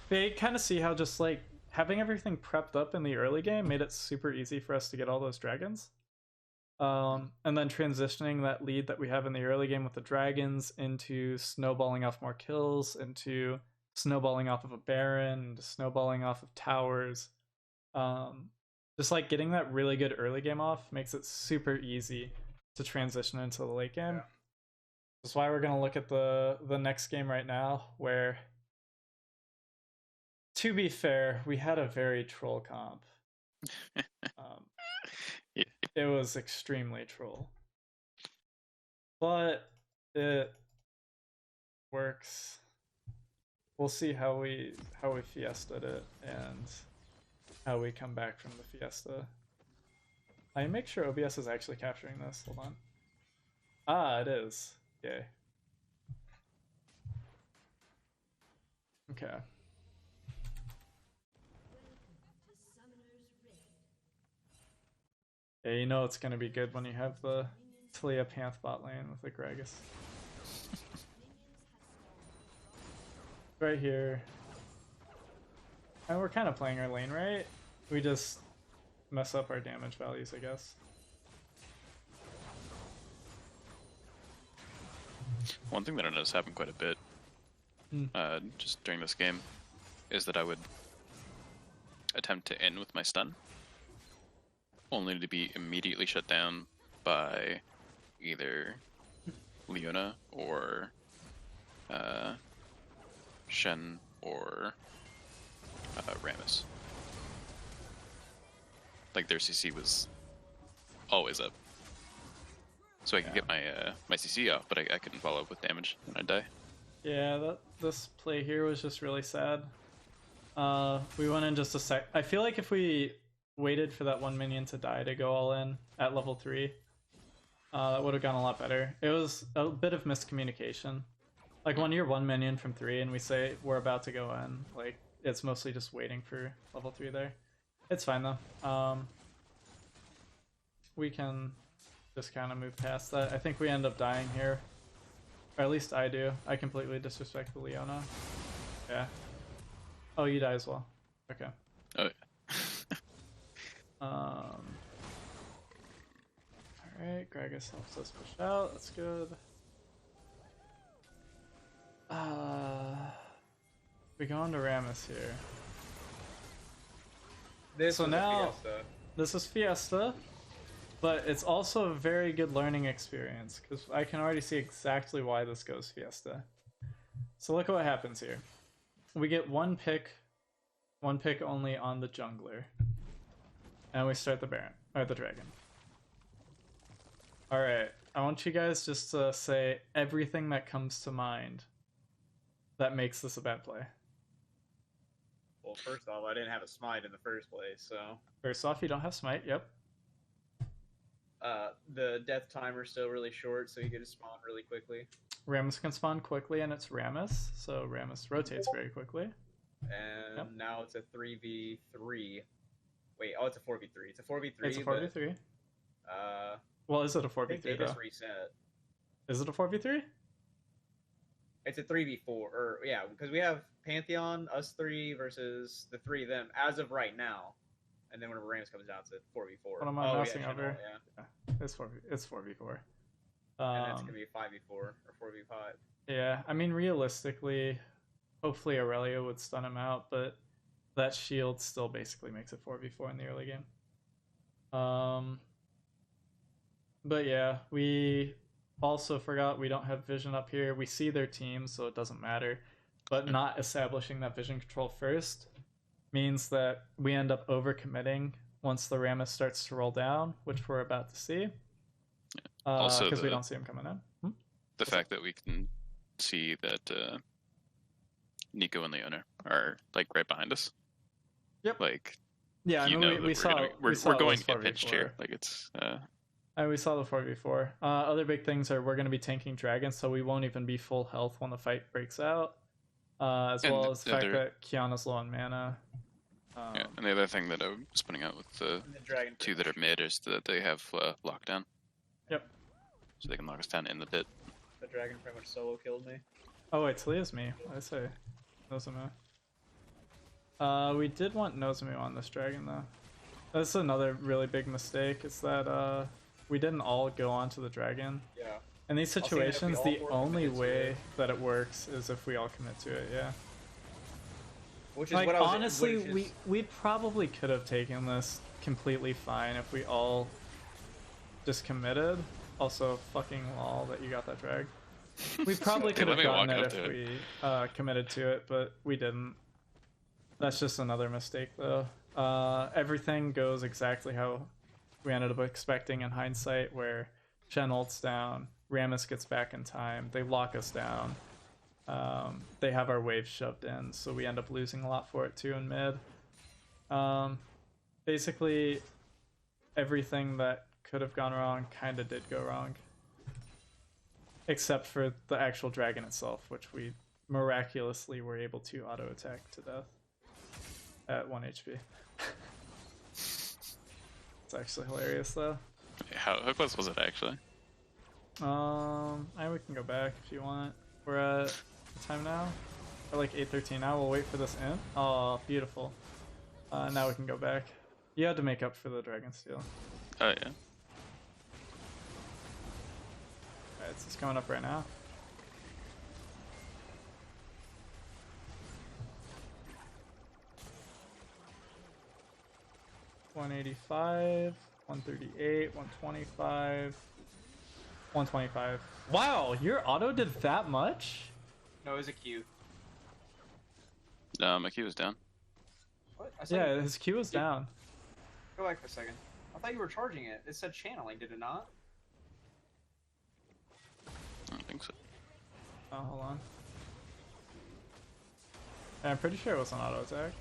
They kind of see how just like having everything prepped up in the early game made it super easy for us to get all those dragons. And then transitioning that lead that we have in the early game with the dragons into snowballing off more kills, into snowballing off of a baron, into snowballing off of towers. Just like getting that really good early game off makes it super easy to transition into the late game. Yeah. That's why we're gonna look at the next game right now, where, to be fair, we had a very troll comp. Yeah. It was extremely troll, but it works. We'll see how we fiesta'd it and how we come back from the fiesta. I make sure OBS is actually capturing this. Hold on. Ah, it is. Yay. Okay. Yeah, you know it's gonna be good when you have the Talia Panth bot lane with the Gragas. Right here. And we're kind of playing our lane right. We just mess up our damage values, I guess. One thing that I noticed happen quite a bit, just during this game, is that I would attempt to end with my stun, only to be immediately shut down by either Leona or Shen or Rammus. Like their CC was always up, so I could get my my CC off, but I couldn't follow up with damage when I die. Yeah, this play here was just really sad. We went in just a sec. I feel like if we waited for that one minion to die to go all in at level 3, that would have gone a lot better. It was a bit of miscommunication. Like when you're one minion from 3 and we say we're about to go in, like it's mostly just waiting for level 3 there. It's fine though. We can just kind of move past that. I think we end up dying here. Or at least I do. I completely disrespect the Leona. Yeah. Oh, you die as well. Okay. Oh yeah. Alright, Gragas helps us push out. That's good. We go into Rammus here. So now, this is Fiesta, but it's also a very good learning experience because I can already see exactly why this goes Fiesta. So look at what happens here. We get one pick only on the jungler, and we start the Baron or the Dragon. All right, I want you guys just to say everything that comes to mind that makes this a bad play. Well, first off, I didn't have a smite in the first place, so. First off, you don't have smite. Yep. The death timer's still really short, so you get to spawn really quickly. Rammus can spawn quickly, and it's Rammus, so Rammus rotates very quickly. And now it's a 3v3. Wait, oh, it's a 4v3. It's a 4v3. It's a 4v3. Well, is it a I think they 4v3 though? just reset. Is it a 4v3? It's a 3v4, or yeah, because we have Pantheon, us three versus the three of them as of right now, and then whenever Rams comes out, it's a 4v4. What am I mousing Chanel, over? Yeah. It's 4v4. And that's gonna be 5v4 or 4v5. Yeah, I mean realistically, hopefully Aurelia would stun him out, but that shield still basically makes it 4v4 in the early game. But yeah, we also forgot we don't have vision up here. We see their team, so it doesn't matter. But not establishing that vision control first means that we end up overcommitting once the Rammus starts to roll down, which we're about to see. Also, because we don't see him coming in. The fact that we can see that Nico and Leona are like right behind us. Yep. Like, yeah, I mean, we saw we're going impinged here. Like it's. We saw the 4v4. Other big things are we're going to be tanking dragons, so we won't even be full health when the fight breaks out. As well as the fact that Kiana's low on mana. Yeah, and the other thing that I was pointing out with the two that are mid is that they have lockdown. Yep. So they can lock us down in the pit. The dragon pretty much solo killed me. Oh wait, Talia's me. I say Nozomu. We did want Nozomu on this dragon though. That's another really big mistake, is that we didn't all go onto the dragon. Yeah. In these situations, the only way that it works is if we all commit to it, yeah. Which is like, what I was honestly, we probably could have taken this completely fine if we all just committed. Also, fucking lol that you got that drag. We probably could have gotten it if we committed to it, but we didn't. That's just another mistake, though. Everything goes exactly how we ended up expecting in hindsight, where Shen ults down, Rammus gets back in time, they lock us down, they have our wave shoved in, so we end up losing a lot for it too in mid. Basically, everything that could have gone wrong kind of did go wrong. Except for the actual dragon itself, which we miraculously were able to auto-attack to death at 1 HP. It's actually hilarious though. How close was it actually? We can go back if you want. We're at what time now? We're like 8:13 now. We'll wait for this in. Oh, beautiful. Now we can go back. You had to make up for the dragon steal. Oh yeah. Alright, it's just coming up right now. $185, 138, 125, 125. Wow, your auto did that much? No, it was a Q. My Q was down. What? Yeah, his Q was down. Go back for a second. I thought you were charging it. It said channeling, did it not? I don't think so. Oh, hold on. Yeah, I'm pretty sure it was an auto attack.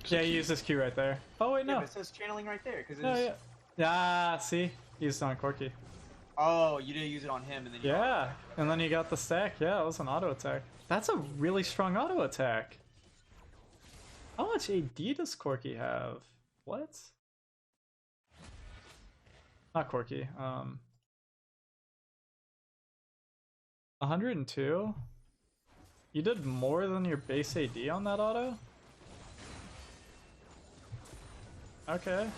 Yeah, he used his Q right there. Oh wait, no. Yeah, but it says channeling right there because No, yeah. Yeah, see, he used it on Corky. Oh, you didn't use it on him, and then you Yeah, and then he got the stack. Yeah, it was an auto attack. That's a really strong auto attack. How much AD does Corky have? What? Not Corky. 102. You did more than your base AD on that auto? Okay.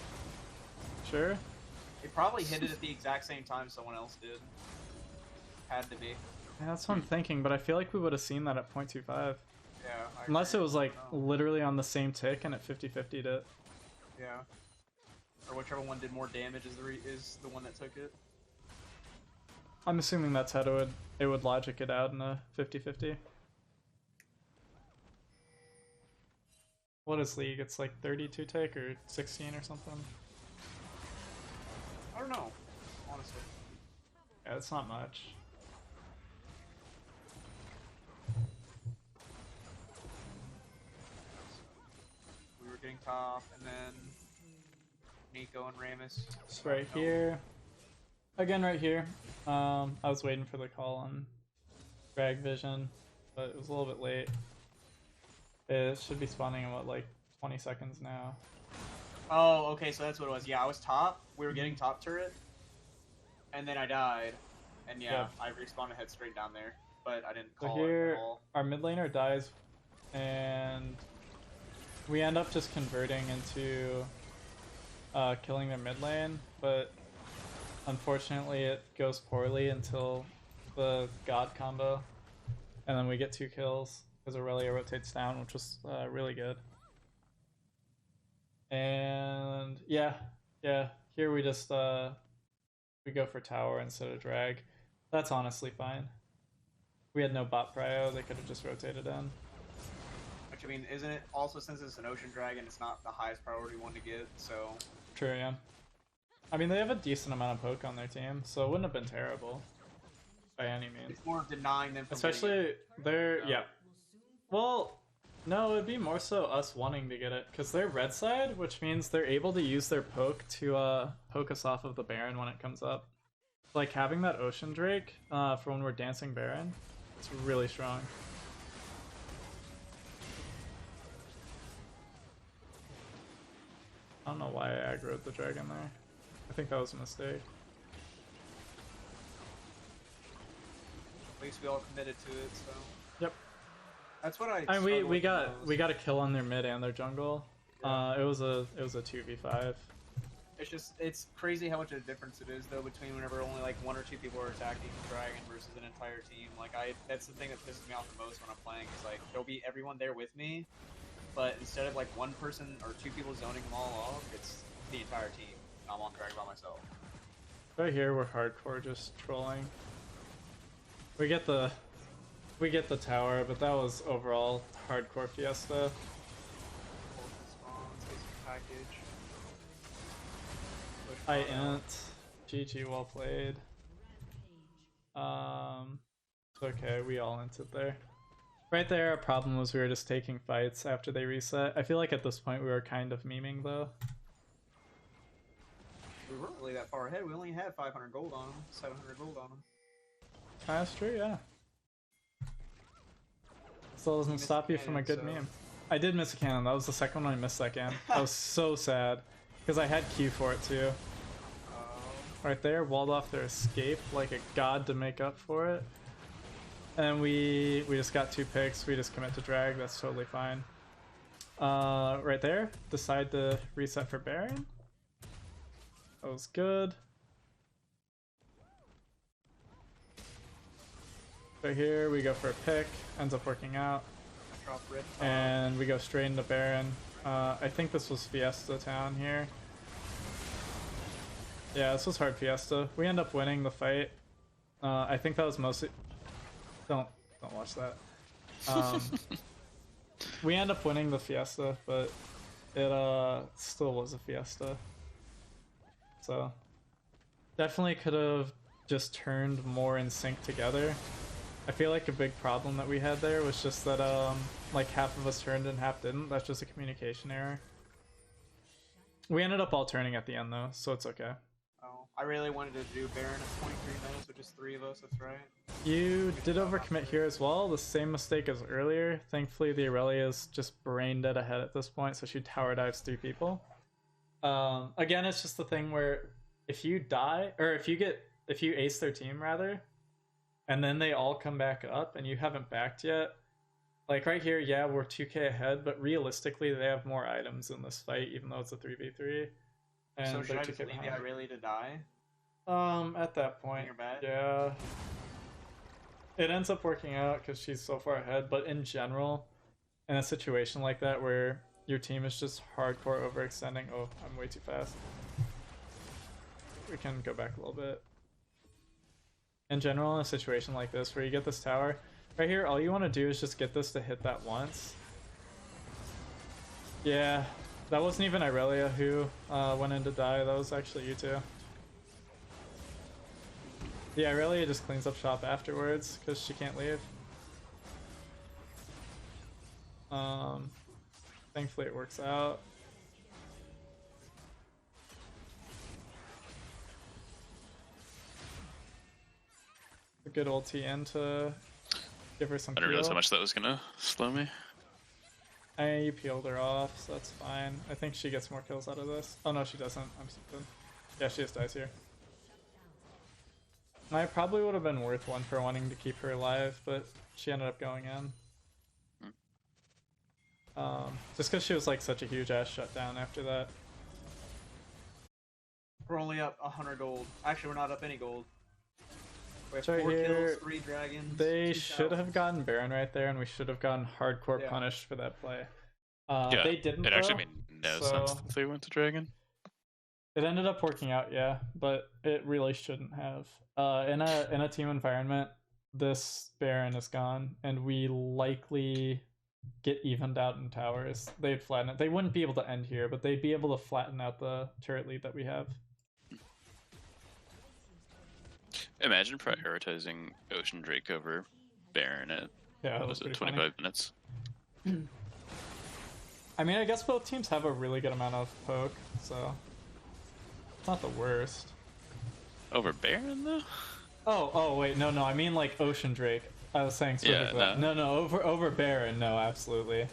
Sure. It probably hit it at the exact same time someone else did. Had to be. Yeah, that's what I'm thinking, but I feel like we would have seen that at 0.25. Yeah. Unless it was like literally on the same tick and at 50-50'd it. Yeah. Or whichever one did more damage is the one that took it. I'm assuming that's how it would logic it out in a 50-50. What is League? It's like 32 tick or 16 or something? I don't know, honestly. Yeah, it's not much. We were getting top, and then Nico and Rammus. It's right here. Again, right here. I was waiting for the call on drag vision, but it was a little bit late. It should be spawning in what, like 20 seconds now. Oh, okay, so that's what it was. Yeah, I was top. We were getting top turret, and then I died, And yeah, Yep. I respawned and head straight down there, but I didn't So call here, it at all. our mid laner dies, and we end up just converting into killing their mid lane, but unfortunately it goes poorly until the God combo, and then we get 2 kills because Aurelia rotates down, which was really good. And yeah, here we just we go for tower instead of drag. That's honestly fine. We had no bot prio, they could have just rotated in. Which, I mean, isn't it also, since it's an ocean dragon, it's not the highest priority one to get, so... True, yeah. I mean, they have a decent amount of poke on their team, so it wouldn't have been terrible by any means. It's more of denying them from Especially, they're, No. yeah. Well, no, it'd be more so us wanting to get it, because they're red side, which means they're able to use their poke to poke us off of the Baron when it comes up. Like, having that Ocean Drake for when we're dancing Baron, it's really strong. I don't know why I aggroed the dragon there. I think that was a mistake. At least we all committed to it, so... Yep. That's what I And struggle we with got most. a kill on their mid and their jungle. Yeah. It was a 2v5. It's crazy how much of a difference it is, though, between whenever only, like, 1 or 2 people are attacking the dragon versus an entire team. Like, that's the thing that pisses me off the most when I'm playing, is, like, there'll be everyone there with me, but instead of, like, 1 person or 2 people zoning them all off, it's the entire team. I'm on dragon by myself. Right here, we're hardcore just trolling. We get the tower, but that was overall hardcore fiesta. Spawns, get some package. Push I bottom. int. GG, well played. Okay, we all inted there. Right there, our problem was we were just taking fights after they reset. I feel like at this point we were kind of memeing though. We weren't really that far ahead. We only had 500 gold on them, 700 gold on them. That's true, yeah. Still doesn't missed stop a you from a cannon, good so- meme. I did miss a cannon. That was the second one I missed that game. I was so sad because I had Q for it too. Right there, walled off their escape like a god to make up for it. And we just got 2 picks. We just commit to drag. That's totally fine. Right there, decide to reset for Baron. That was good. Right here, we go for a pick. Ends up working out. I dropped red. And we go straight into Baron. I think this was Fiesta Town here. Yeah, this was hard Fiesta. We end up winning the fight. I think that was mostly... Don't watch that. We end up winning the Fiesta, but it still was a Fiesta. So definitely could have just turned more in sync together. I feel like a big problem that we had there was just that like half of us turned and half didn't. That's just a communication error. We ended up all turning at the end though, so it's okay. Oh, I really wanted to do Baron at 23 minutes with just 3 of us, that's right. You did overcommit here as well, the same mistake as earlier. Thankfully the Aurelia is just brain dead ahead at this point, so she tower dives 3 people. Again, it's just the thing where if you die, or if you ace their team rather, and then they all come back up and you haven't backed yet, like right here, yeah, we're 2k ahead, but realistically they have more items in this fight, even though it's a 3v3. And So should they're I 2k just leave behind. the Irelia to die? At that point, You're bad? yeah. It ends up working out because she's so far ahead, but in general, in a situation like that where your team is just hardcore overextending... Oh, I'm way too fast. We can go back a little bit. In general, in a situation like this where you get this tower, right here, all you want to do is just get this to hit that once. Yeah, that wasn't even Irelia who went in to die, that was actually you two. Yeah, Irelia just cleans up shop afterwards because she can't leave. Thankfully it works out. A good ulti in to give her some I didn't realize peel. how much that was gonna slow me. You peeled her off, so that's fine. I think she gets more kills out of this. Oh no, she doesn't. I'm stupid. Yeah, she just dies here. I probably would have been worth one for wanting to keep her alive, but she ended up going in. Just because she was like such a huge ass shutdown after that. We're only up 100 gold. Actually, we're not up any gold. We have Right 4 here, kills, 3 dragons. They 2 should have towers. gotten Baron right there, and we should have gotten hardcore Yeah. punished for that play. Yeah, they didn't. it actually though, made no so sense that they went to Dragon. It ended up working out, yeah, but it really shouldn't have. In a team environment, this Baron is gone, and we likely get evened out in towers. They'd flatten it. They wouldn't be able to end here, but they'd be able to flatten out the turret lead that we have. Imagine prioritizing Ocean Drake over Baron at Yeah, what was it, 25 minutes? I mean, I guess both teams have a really good amount of poke, so it's not the worst. Over Baron though? Oh wait, no, I mean like Ocean Drake. I was saying specifically. Yeah, no, over Baron, no, absolutely.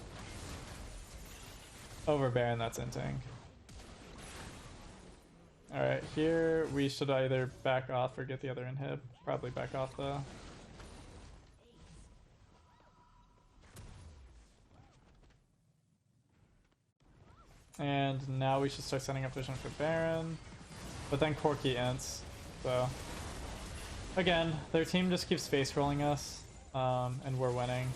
Over Baron, that's inting. Alright, here we should either back off or get the other inhib. Probably back off though. And now we should start setting up vision for Baron. But then Corki ents, so... Again, their team just keeps face rolling us, and we're winning.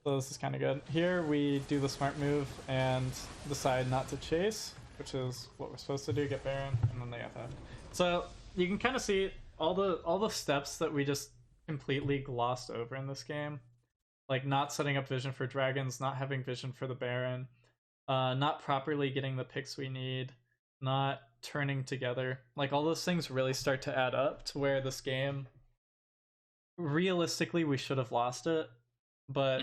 So this is kind of good. Here we do the smart move and decide not to chase, which is what we're supposed to do, get Baron, and then they FF. So you can kind of see all the steps that we just completely glossed over in this game. Like not setting up vision for dragons, not having vision for the Baron, not properly getting the picks we need, not turning together. Like all those things really start to add up to where this game, realistically, we should have lost it, but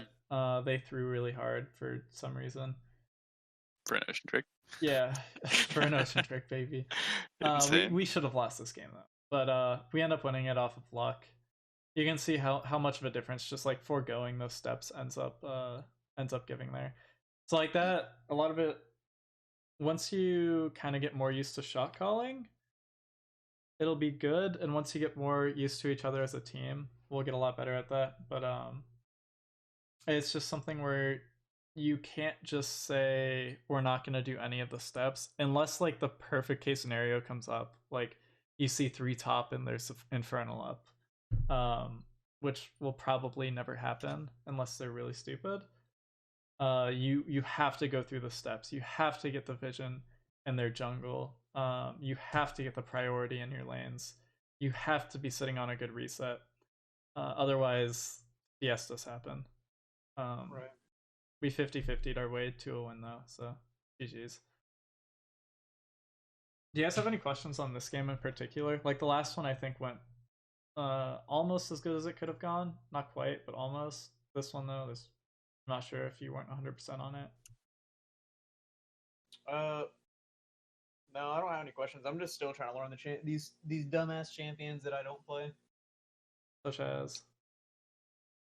they threw really hard for some reason. For an Ocean Drake? Yeah, for an Ocean Drake, baby. We should have lost this game though, but we end up winning it off of luck. You can see how much of a difference just like foregoing those steps ends up giving there. So like that, a lot of it, once you kind of get more used to shot calling, it'll be good, and once you get more used to each other as a team, we'll get a lot better at that. But it's just something where you can't just say we're not going to do any of the steps unless like the perfect case scenario comes up, like you see 3 top and there's Infernal up, which will probably never happen unless they're really stupid. You have to go through the steps. You have to get the vision in their jungle. You have to get the priority in your lanes. You have to be sitting on a good reset. Otherwise, fiestas happen. Right. We 50-50'd our way to a win though, so GG's. Do you guys have any questions on this game in particular? Like the last one I think went almost as good as it could have gone. Not quite, but almost. This one though, I'm not sure if you weren't 100% on it. No, I don't have any questions. I'm just still trying to learn these dumbass champions that I don't play. Such as?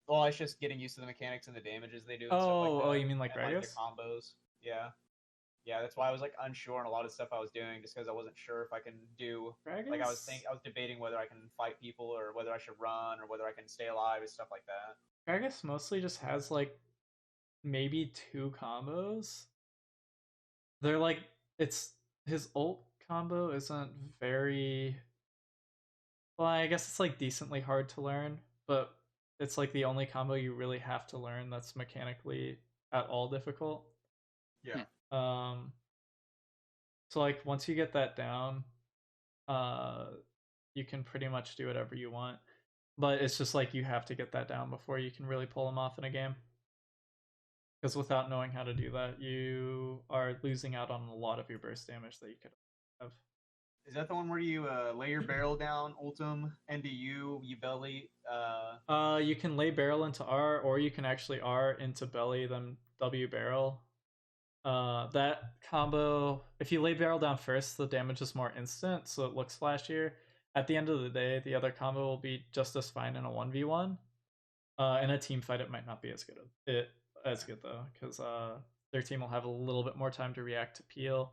Well, it's just getting used to the mechanics and the damages they do. And Oh, stuff like that, you mean like Gragas? Like the combos. Yeah. That's why I was like unsure on a lot of stuff I was doing, just because I wasn't sure if I can do. Gragas? Like I was debating whether I can fight people or whether I should run or whether I can stay alive and stuff like that. Gragas mostly just has like maybe 2 combos. They're like, it's his ult combo isn't very, well, I guess it's like decently hard to learn, but it's like the only combo you really have to learn that's mechanically at all difficult. Yeah. So like once you get that down, you can pretty much do whatever you want. But it's just like you have to get that down before you can really pull them off in a game. Because without knowing how to do that, you are losing out on a lot of your burst damage that you could have. Is that the one where you lay your barrel down, ultim, into you belly? You can lay barrel into R, or you can actually R into belly, then W barrel. That combo, if you lay barrel down first, the damage is more instant, so it looks flashier. At the end of the day, the other combo will be just as fine in a 1v1. In a team fight, it might not be as good. As good though, because their team will have a little bit more time to react to peel.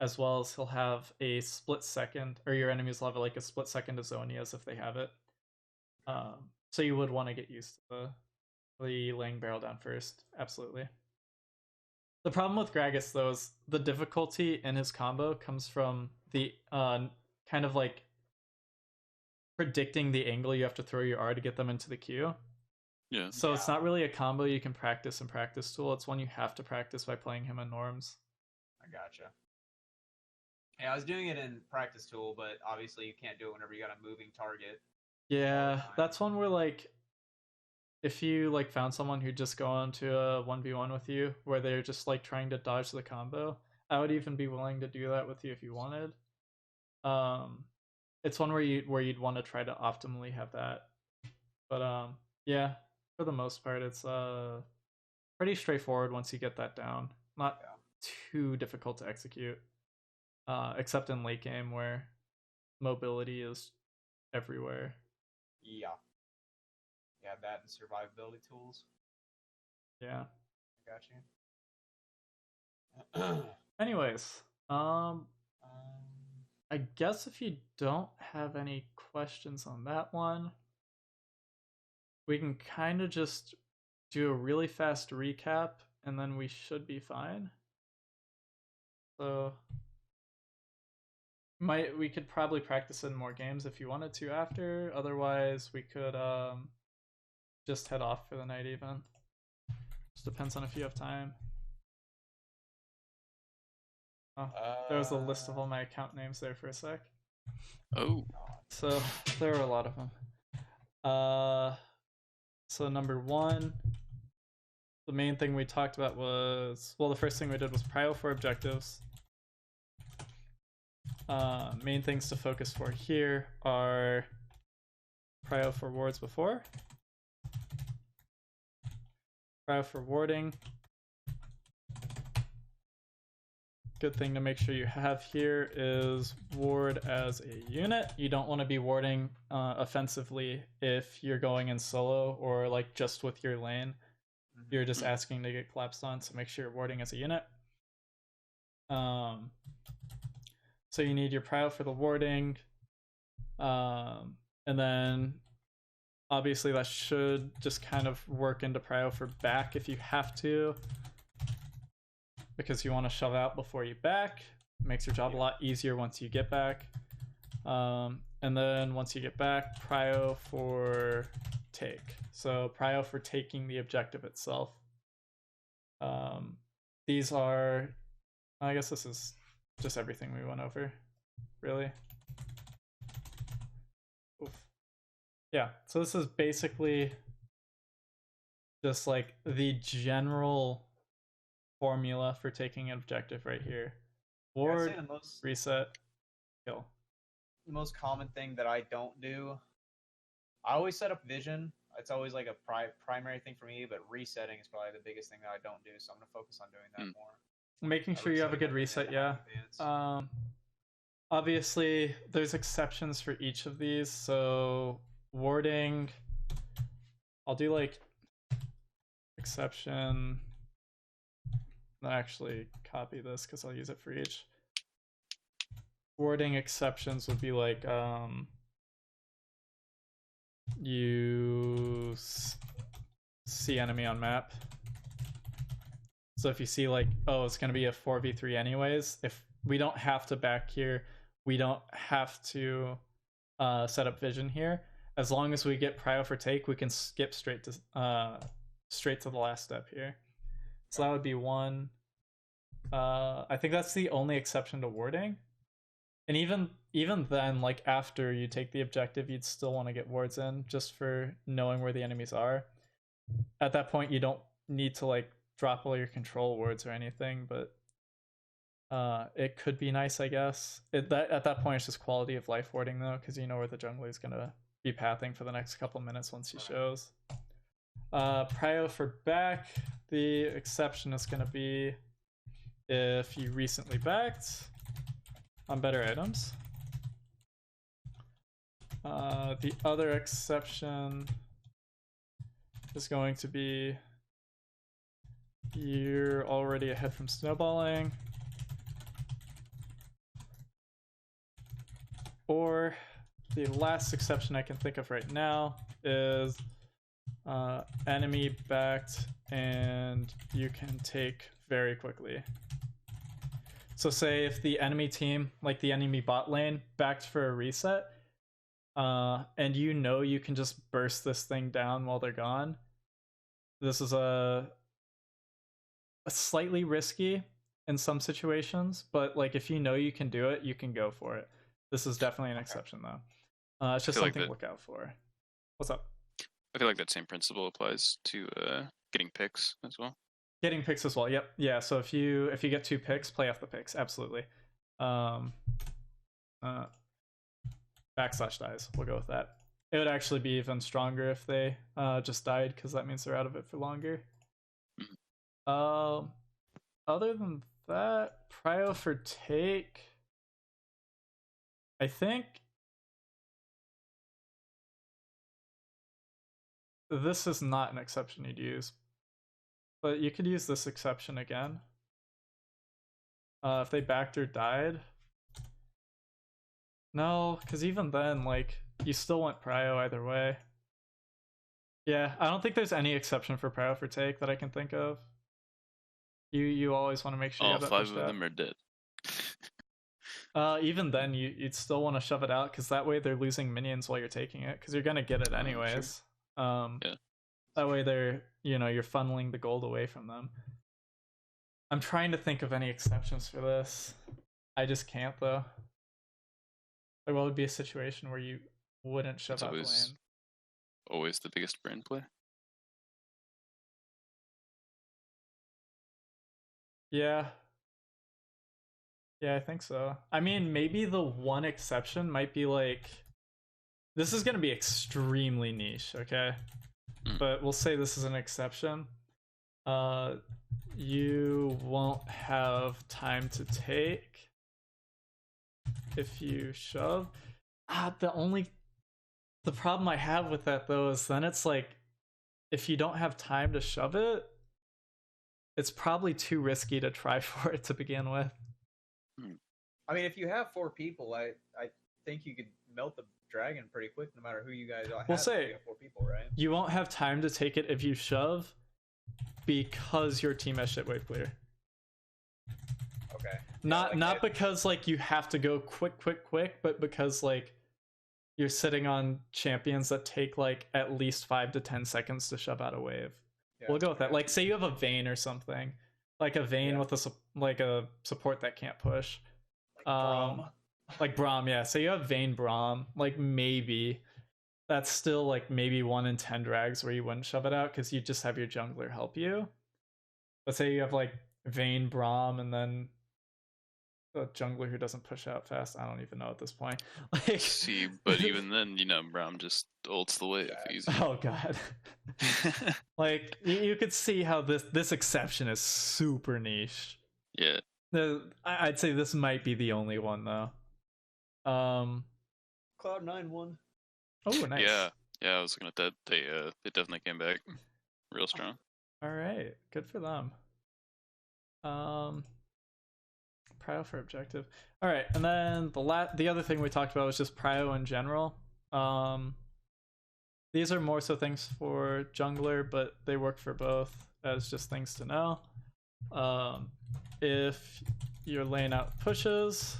as well as he'll have a split second, or your enemies will have like a split second to Zonias if they have it. So you would want to get used to the laying barrel down first, absolutely. The problem with Gragas though is the difficulty in his combo comes from the kind of like predicting the angle you have to throw your R to get them into the queue. Yeah. So it's not really a combo you can practice in practice tool. It's one you have to practice by playing him in norms. I gotcha. Yeah, I was doing it in practice tool, but obviously you can't do it whenever you got a moving target. Yeah, that's one where like if you like found someone who'd just go on to a 1v1 with you where they're just like trying to dodge the combo, I would even be willing to do that with you if you wanted. It's one where you'd want to try to optimally have that. But yeah, for the most part it's pretty straightforward once you get that down. Not too difficult to execute. Except in late game where mobility is everywhere. Yeah. Yeah, that and survivability tools. Yeah. I got you. Anyways, I guess if you don't have any questions on that one, we can kind of just do a really fast recap and then we should be fine. So we could probably practice in more games if you wanted to after. Otherwise, we could just head off for the night even. Just depends on if you have time. Oh, there was a list of all my account names there for a sec. Oh. So there were a lot of them. So number 1, the main thing we talked about was, well, the first thing we did was prio for objectives. Main things to focus for here are prio for wards before, prio for warding. Good thing to make sure you have here is ward as a unit. You don't want to be warding offensively if you're going in solo or like just with your lane. You're just asking to get collapsed on, so make sure you're warding as a unit. So you need your prio for the warding, and then obviously that should just kind of work into prio for back if you have to, because you want to shove out before you back. It makes your job a lot easier once you get back. And then once you get back, prio for take. So prio for taking the objective itself. These are, I guess this is just everything we went over, really. Oof. Yeah, so this is basically just like the general formula for taking an objective right here. Ward, reset, kill. The most common thing that I don't do, I always set up vision. It's always like a primary thing for me, but resetting is probably the biggest thing that I don't do, so I'm going to focus on doing that more. Making sure you have a good reset, yeah. Obviously, there's exceptions for each of these, so warding, I'll do like exception. I'll actually copy this because I'll use it for each. Warding exceptions would be like you see enemy on map. So if you see like, oh, it's going to be a 4v3 anyways, if we don't have to back here, we don't have to set up vision here. As long as we get prio for take, we can skip straight to the last step here. So that would be 1. I think that's the only exception to warding. And even then, like after you take the objective, you'd still want to get wards in just for knowing where the enemies are. At that point, you don't need to like drop all your control wards or anything, but it could be nice, I guess. At that point, it's just quality of life warding though, because you know where the jungler is gonna be pathing for the next couple minutes once he shows. Prio for back, the exception is gonna be if you recently backed on better items. The other exception is going to be you're already ahead from snowballing. or the last exception I can think of right now is enemy backed and you can take very quickly. So say if the enemy team, like the enemy bot lane, backed for a reset, and you know you can just burst this thing down while they're gone, this is a slightly risky in some situations, but like if you know you can do it, you can go for it. This is definitely an exception though. It's just something to look out for. What's up? I feel like that same principle applies to getting picks as well. Getting picks as well. Yep. Yeah. So if you get 2 picks, play off the picks. Absolutely. Backslash dies. We'll go with that. It would actually be even stronger if they just died, because that means they're out of it for longer. Other than that, prio for take, I think this is not an exception you'd use, but you could use this exception again. If they backed or died. No, because even then, like, you still want prio either way. Yeah, I don't think there's any exception for prio for take that I can think of. You always want to make sure you have that 5 pushed of out. them are dead. Even then, you'd still want to shove it out, because that way they're losing minions while you're taking it, because you're gonna get it anyways. Yeah. That way they're, you're funneling the gold away from them. I'm trying to think of any exceptions for this. I just can't though. Like, what would be a situation where you wouldn't shove out the lane? Always the biggest brain play. Yeah. Yeah, I think so. I mean, maybe the one exception might be like, this is going to be extremely niche, okay? But we'll say this is an exception. You won't have time to take if you shove. The problem I have with that though is then it's like, if you don't have time to shove it, it's probably too risky to try for it to begin with. I mean, if you have 4 people, I think you could melt the dragon pretty quick, no matter who you guys have. We'll say you have 4 people, right? You won't have time to take it if you shove, because your team has shit wave clear. Okay. Not because like you have to go quick, but because like you're sitting on champions that take like at least 5 to 10 seconds to shove out a wave. Yeah, we'll go with that. Like, say you have a Vayne or something, like a Vayne with a support that can't push. Like Braum, yeah. So you have Vayne Braum, like maybe that's still like maybe 1 in 10 drags where you wouldn't shove it out because you just have your jungler help you. Let's say you have like Vayne Braum and then a jungler who doesn't push out fast. I don't even know at this point. Like, see, but even then, Braum just ults the wave easy. Oh god. Like you could see how this exception is super niche. Yeah. I'd say this might be the only one though. Cloud9 won. Oh, nice. Yeah, I was looking at that. They definitely came back real strong. All right, good for them. Prio for objective. All right, and then the other thing we talked about was just prio in general. These are more so things for jungler, but they work for both as just things to know. If your lane out pushes,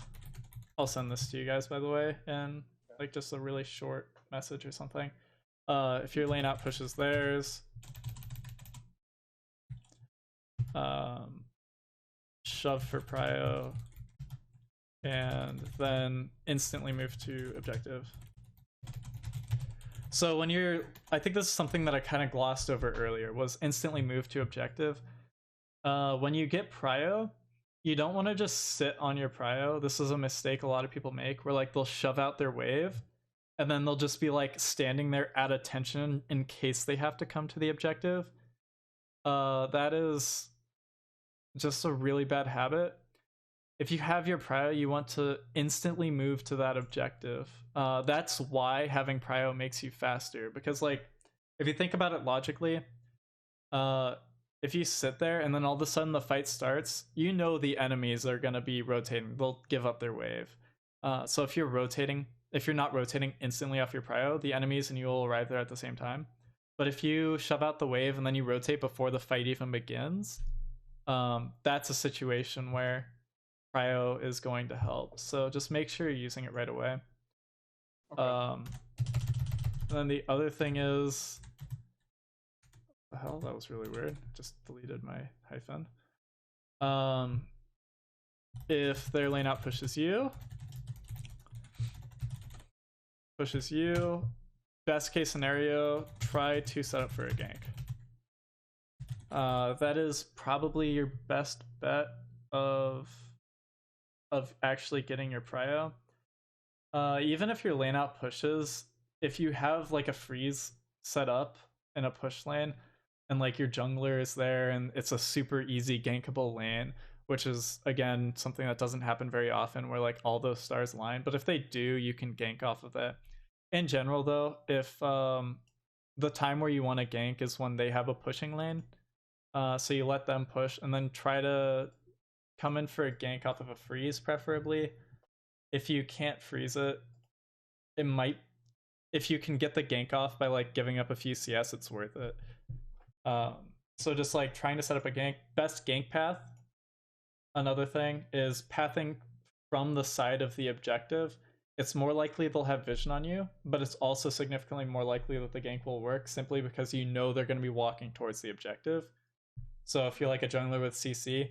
I'll send this to you guys, by the way, and like just a really short message or something. If your lane out pushes theirs, shove for prio, and then instantly move to objective. So when I think this is something that I kind of glossed over earlier, was instantly move to objective. When you get prio, you don't want to just sit on your prio. This is a mistake a lot of people make, where like they'll shove out their wave, and then they'll just be like standing there at attention in case they have to come to the objective. That is just a really bad habit. If you have your prio, you want to instantly move to that objective. That's why having prio makes you faster, because like if you think about it logically, if you sit there and then all of a sudden the fight starts, the enemies are going to be rotating. They'll give up their wave. So if you're not rotating instantly off your prio, the enemies and you will arrive there at the same time. But if you shove out the wave and then you rotate before the fight even begins, that's a situation where prio is going to help. So just make sure you're using it right away. Okay. And then the other thing is, what the hell, that was really weird. Just deleted my hyphen. If their lane out pushes you, best case scenario, try to set up for a gank. That is probably your best bet of actually getting your prio. Even if your lane out pushes, if you have like a freeze set up in a push lane and like your jungler is there and it's a super easy gankable lane, which is again something that doesn't happen very often where like all those stars line, but if they do, you can gank off of that. In general though, if the time where you want to gank is when they have a pushing lane, so you let them push and then try to come in for a gank off of a freeze preferably. If you can't freeze it, it might, if you can get the gank off by like giving up a few CS, it's worth it. So just like trying to set up a gank. Best gank path, another thing, is pathing from the side of the objective. It's more likely they'll have vision on you, but it's also significantly more likely that the gank will work simply because you know they're going to be walking towards the objective. So if you're like a jungler with CC,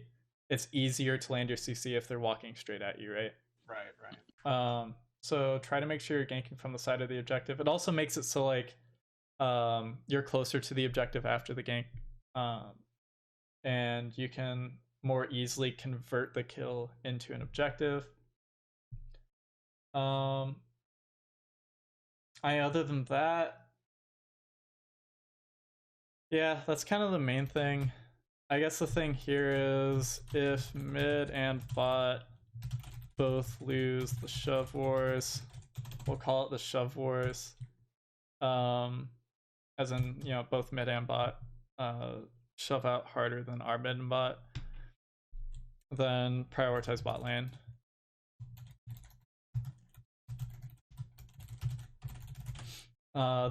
it's easier to land your CC if they're walking straight at you, right? Right. So try to make sure you're ganking from the side of the objective. It also makes it so like you're closer to the objective after the gank, and you can more easily convert the kill into an objective. Other than that, yeah, that's kind of the main thing. I guess the thing here is if mid and bot both lose the shove wars, we'll call it the shove wars, as in, you know, both mid and bot shove out harder than our mid and bot, then prioritize bot lane.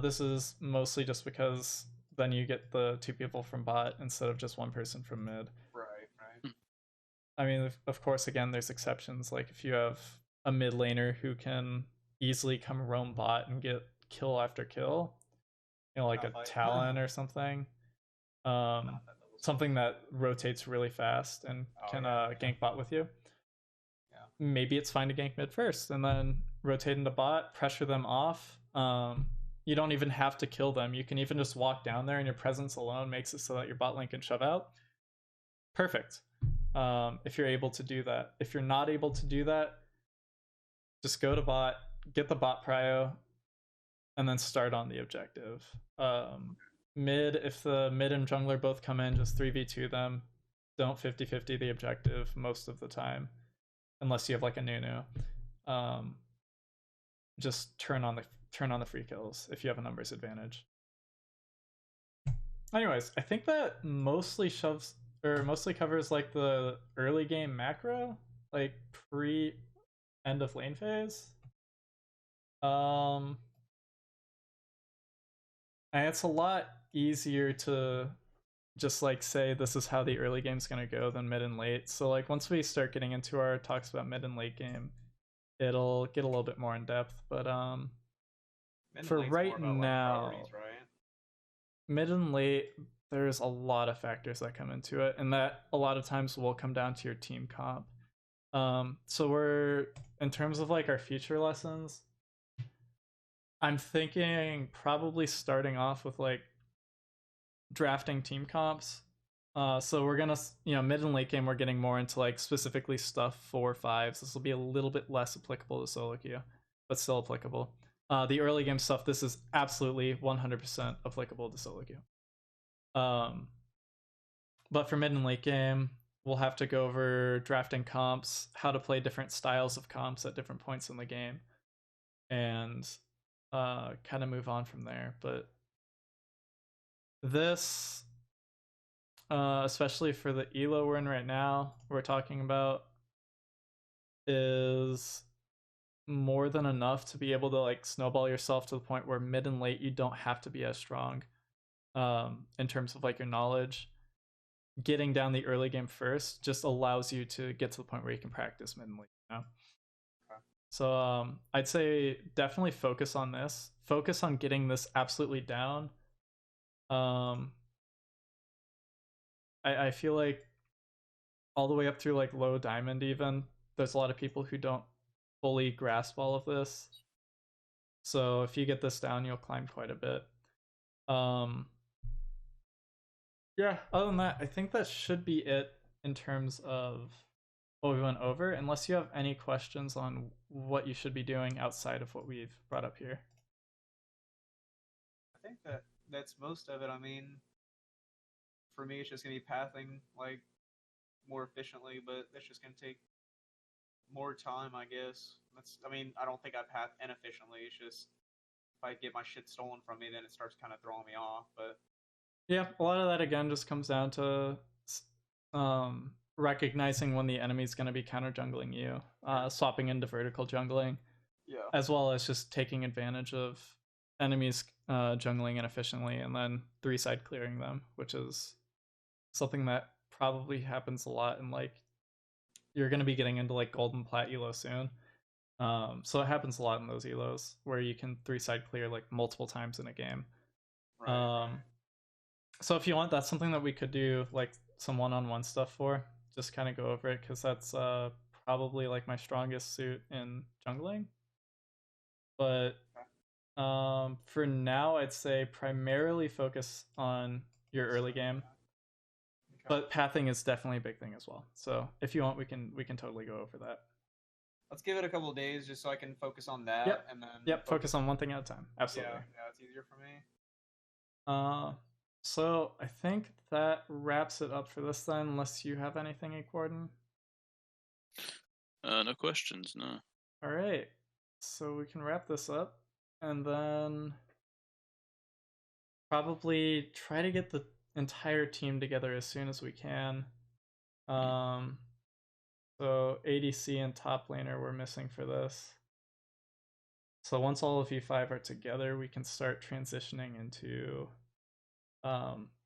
This is mostly just because then you get the 2 people from bot instead of just 1 person from mid. Right. I mean, of course, again, there's exceptions. Like if you have a mid laner who can easily come roam bot and get kill after kill, you know, like a Talon or something, something that rotates really fast and can gank bot with you. Yeah. Maybe it's fine to gank mid first and then rotate into bot, pressure them off. You don't even have to kill them. You can even just walk down there and your presence alone makes it so that your bot lane can shove out. Perfect. If you're able to do that. If you're not able to do that, just go to bot, get the bot prio, and then start on the objective. Mid, if the mid and jungler both come in, just 3v2 them. Don't 50-50 the objective most of the time, unless you have like a Nunu. Just turn on the free kills if you have a numbers advantage. Anyways, I think that mostly covers like the early game macro, like pre end of lane phase. And it's a lot easier to just like say this is how the early game's gonna go than mid and late. So like once we start getting into our talks about mid and late game, it'll get a little bit more in depth. But for right now, like right? Mid and late, there's a lot of factors that come into it, and that a lot of times will come down to your team comp. So we're, in terms of like our future lessons, I'm thinking probably starting off with like drafting team comps. So we're gonna, mid and late game, we're getting more into like specifically stuff 4-5s. This will be a little bit less applicable to solo queue, but still applicable. The early game stuff, this is absolutely 100% applicable to solo queue. But for mid and late game, we'll have to go over drafting comps, how to play different styles of comps at different points in the game, and kind of move on from there. But this, especially for the elo we're in right now, we're talking about is more than enough to be able to like snowball yourself to the point where mid and late you don't have to be as strong in terms of like your knowledge. Getting down the early game first just allows you to get to the point where you can practice mid and late, you know? Okay. So I'd say definitely focus on this. Focus on getting this absolutely down. I feel like all the way up through like low diamond even, there's a lot of people who don't fully grasp all of this. So if you get this down, you'll climb quite a bit. Yeah, other than that, I think that should be it in terms of what we went over, unless you have any questions on what you should be doing outside of what we've brought up here. I think that's most of it. I mean, for me, it's just gonna be pathing like more efficiently, but that's just gonna take more time, I guess. I mean, I don't think I path inefficiently. It's just if I get my shit stolen from me, then it starts kind of throwing me off. But yeah, a lot of that again just comes down to recognizing when the enemy's going to be counter jungling you, swapping into vertical jungling, yeah, as well as just taking advantage of enemies jungling inefficiently and then 3-side clearing them, which is something that probably happens a lot in like you're going to be getting into like golden plat elo soon. So it happens a lot in those elos where you can 3-side clear like multiple times in a game. right. So if you want, that's something that we could do like some one-on-one stuff for. Just kind of go over it because that's probably like my strongest suit in jungling. But for now, I'd say primarily focus on your early game. Okay. But pathing is definitely a big thing as well. So if you want, we can totally go over that. Let's give it a couple of days just so I can focus on that. Yep. And then focus on one thing at a time. Absolutely. Yeah, it's easier for me. So I think that wraps it up for this then, unless you have anything, Gordon. No questions, no. All right. So we can wrap this up and then probably try to get the entire team together as soon as we can. So ADC and top laner we're missing for this. So once all of you 5 are together, we can start transitioning into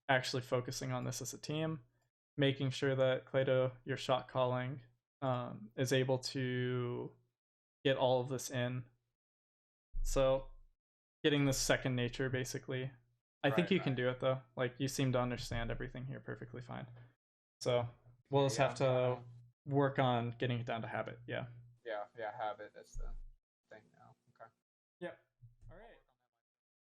actually focusing on this as a team, making sure that Clado, your shot calling, is able to get all of this in. So getting this second nature, basically. I think you can do it, though. Like, you seem to understand everything here perfectly fine. So we'll just have to work on getting it down to habit. Yeah. Yeah, habit. That's the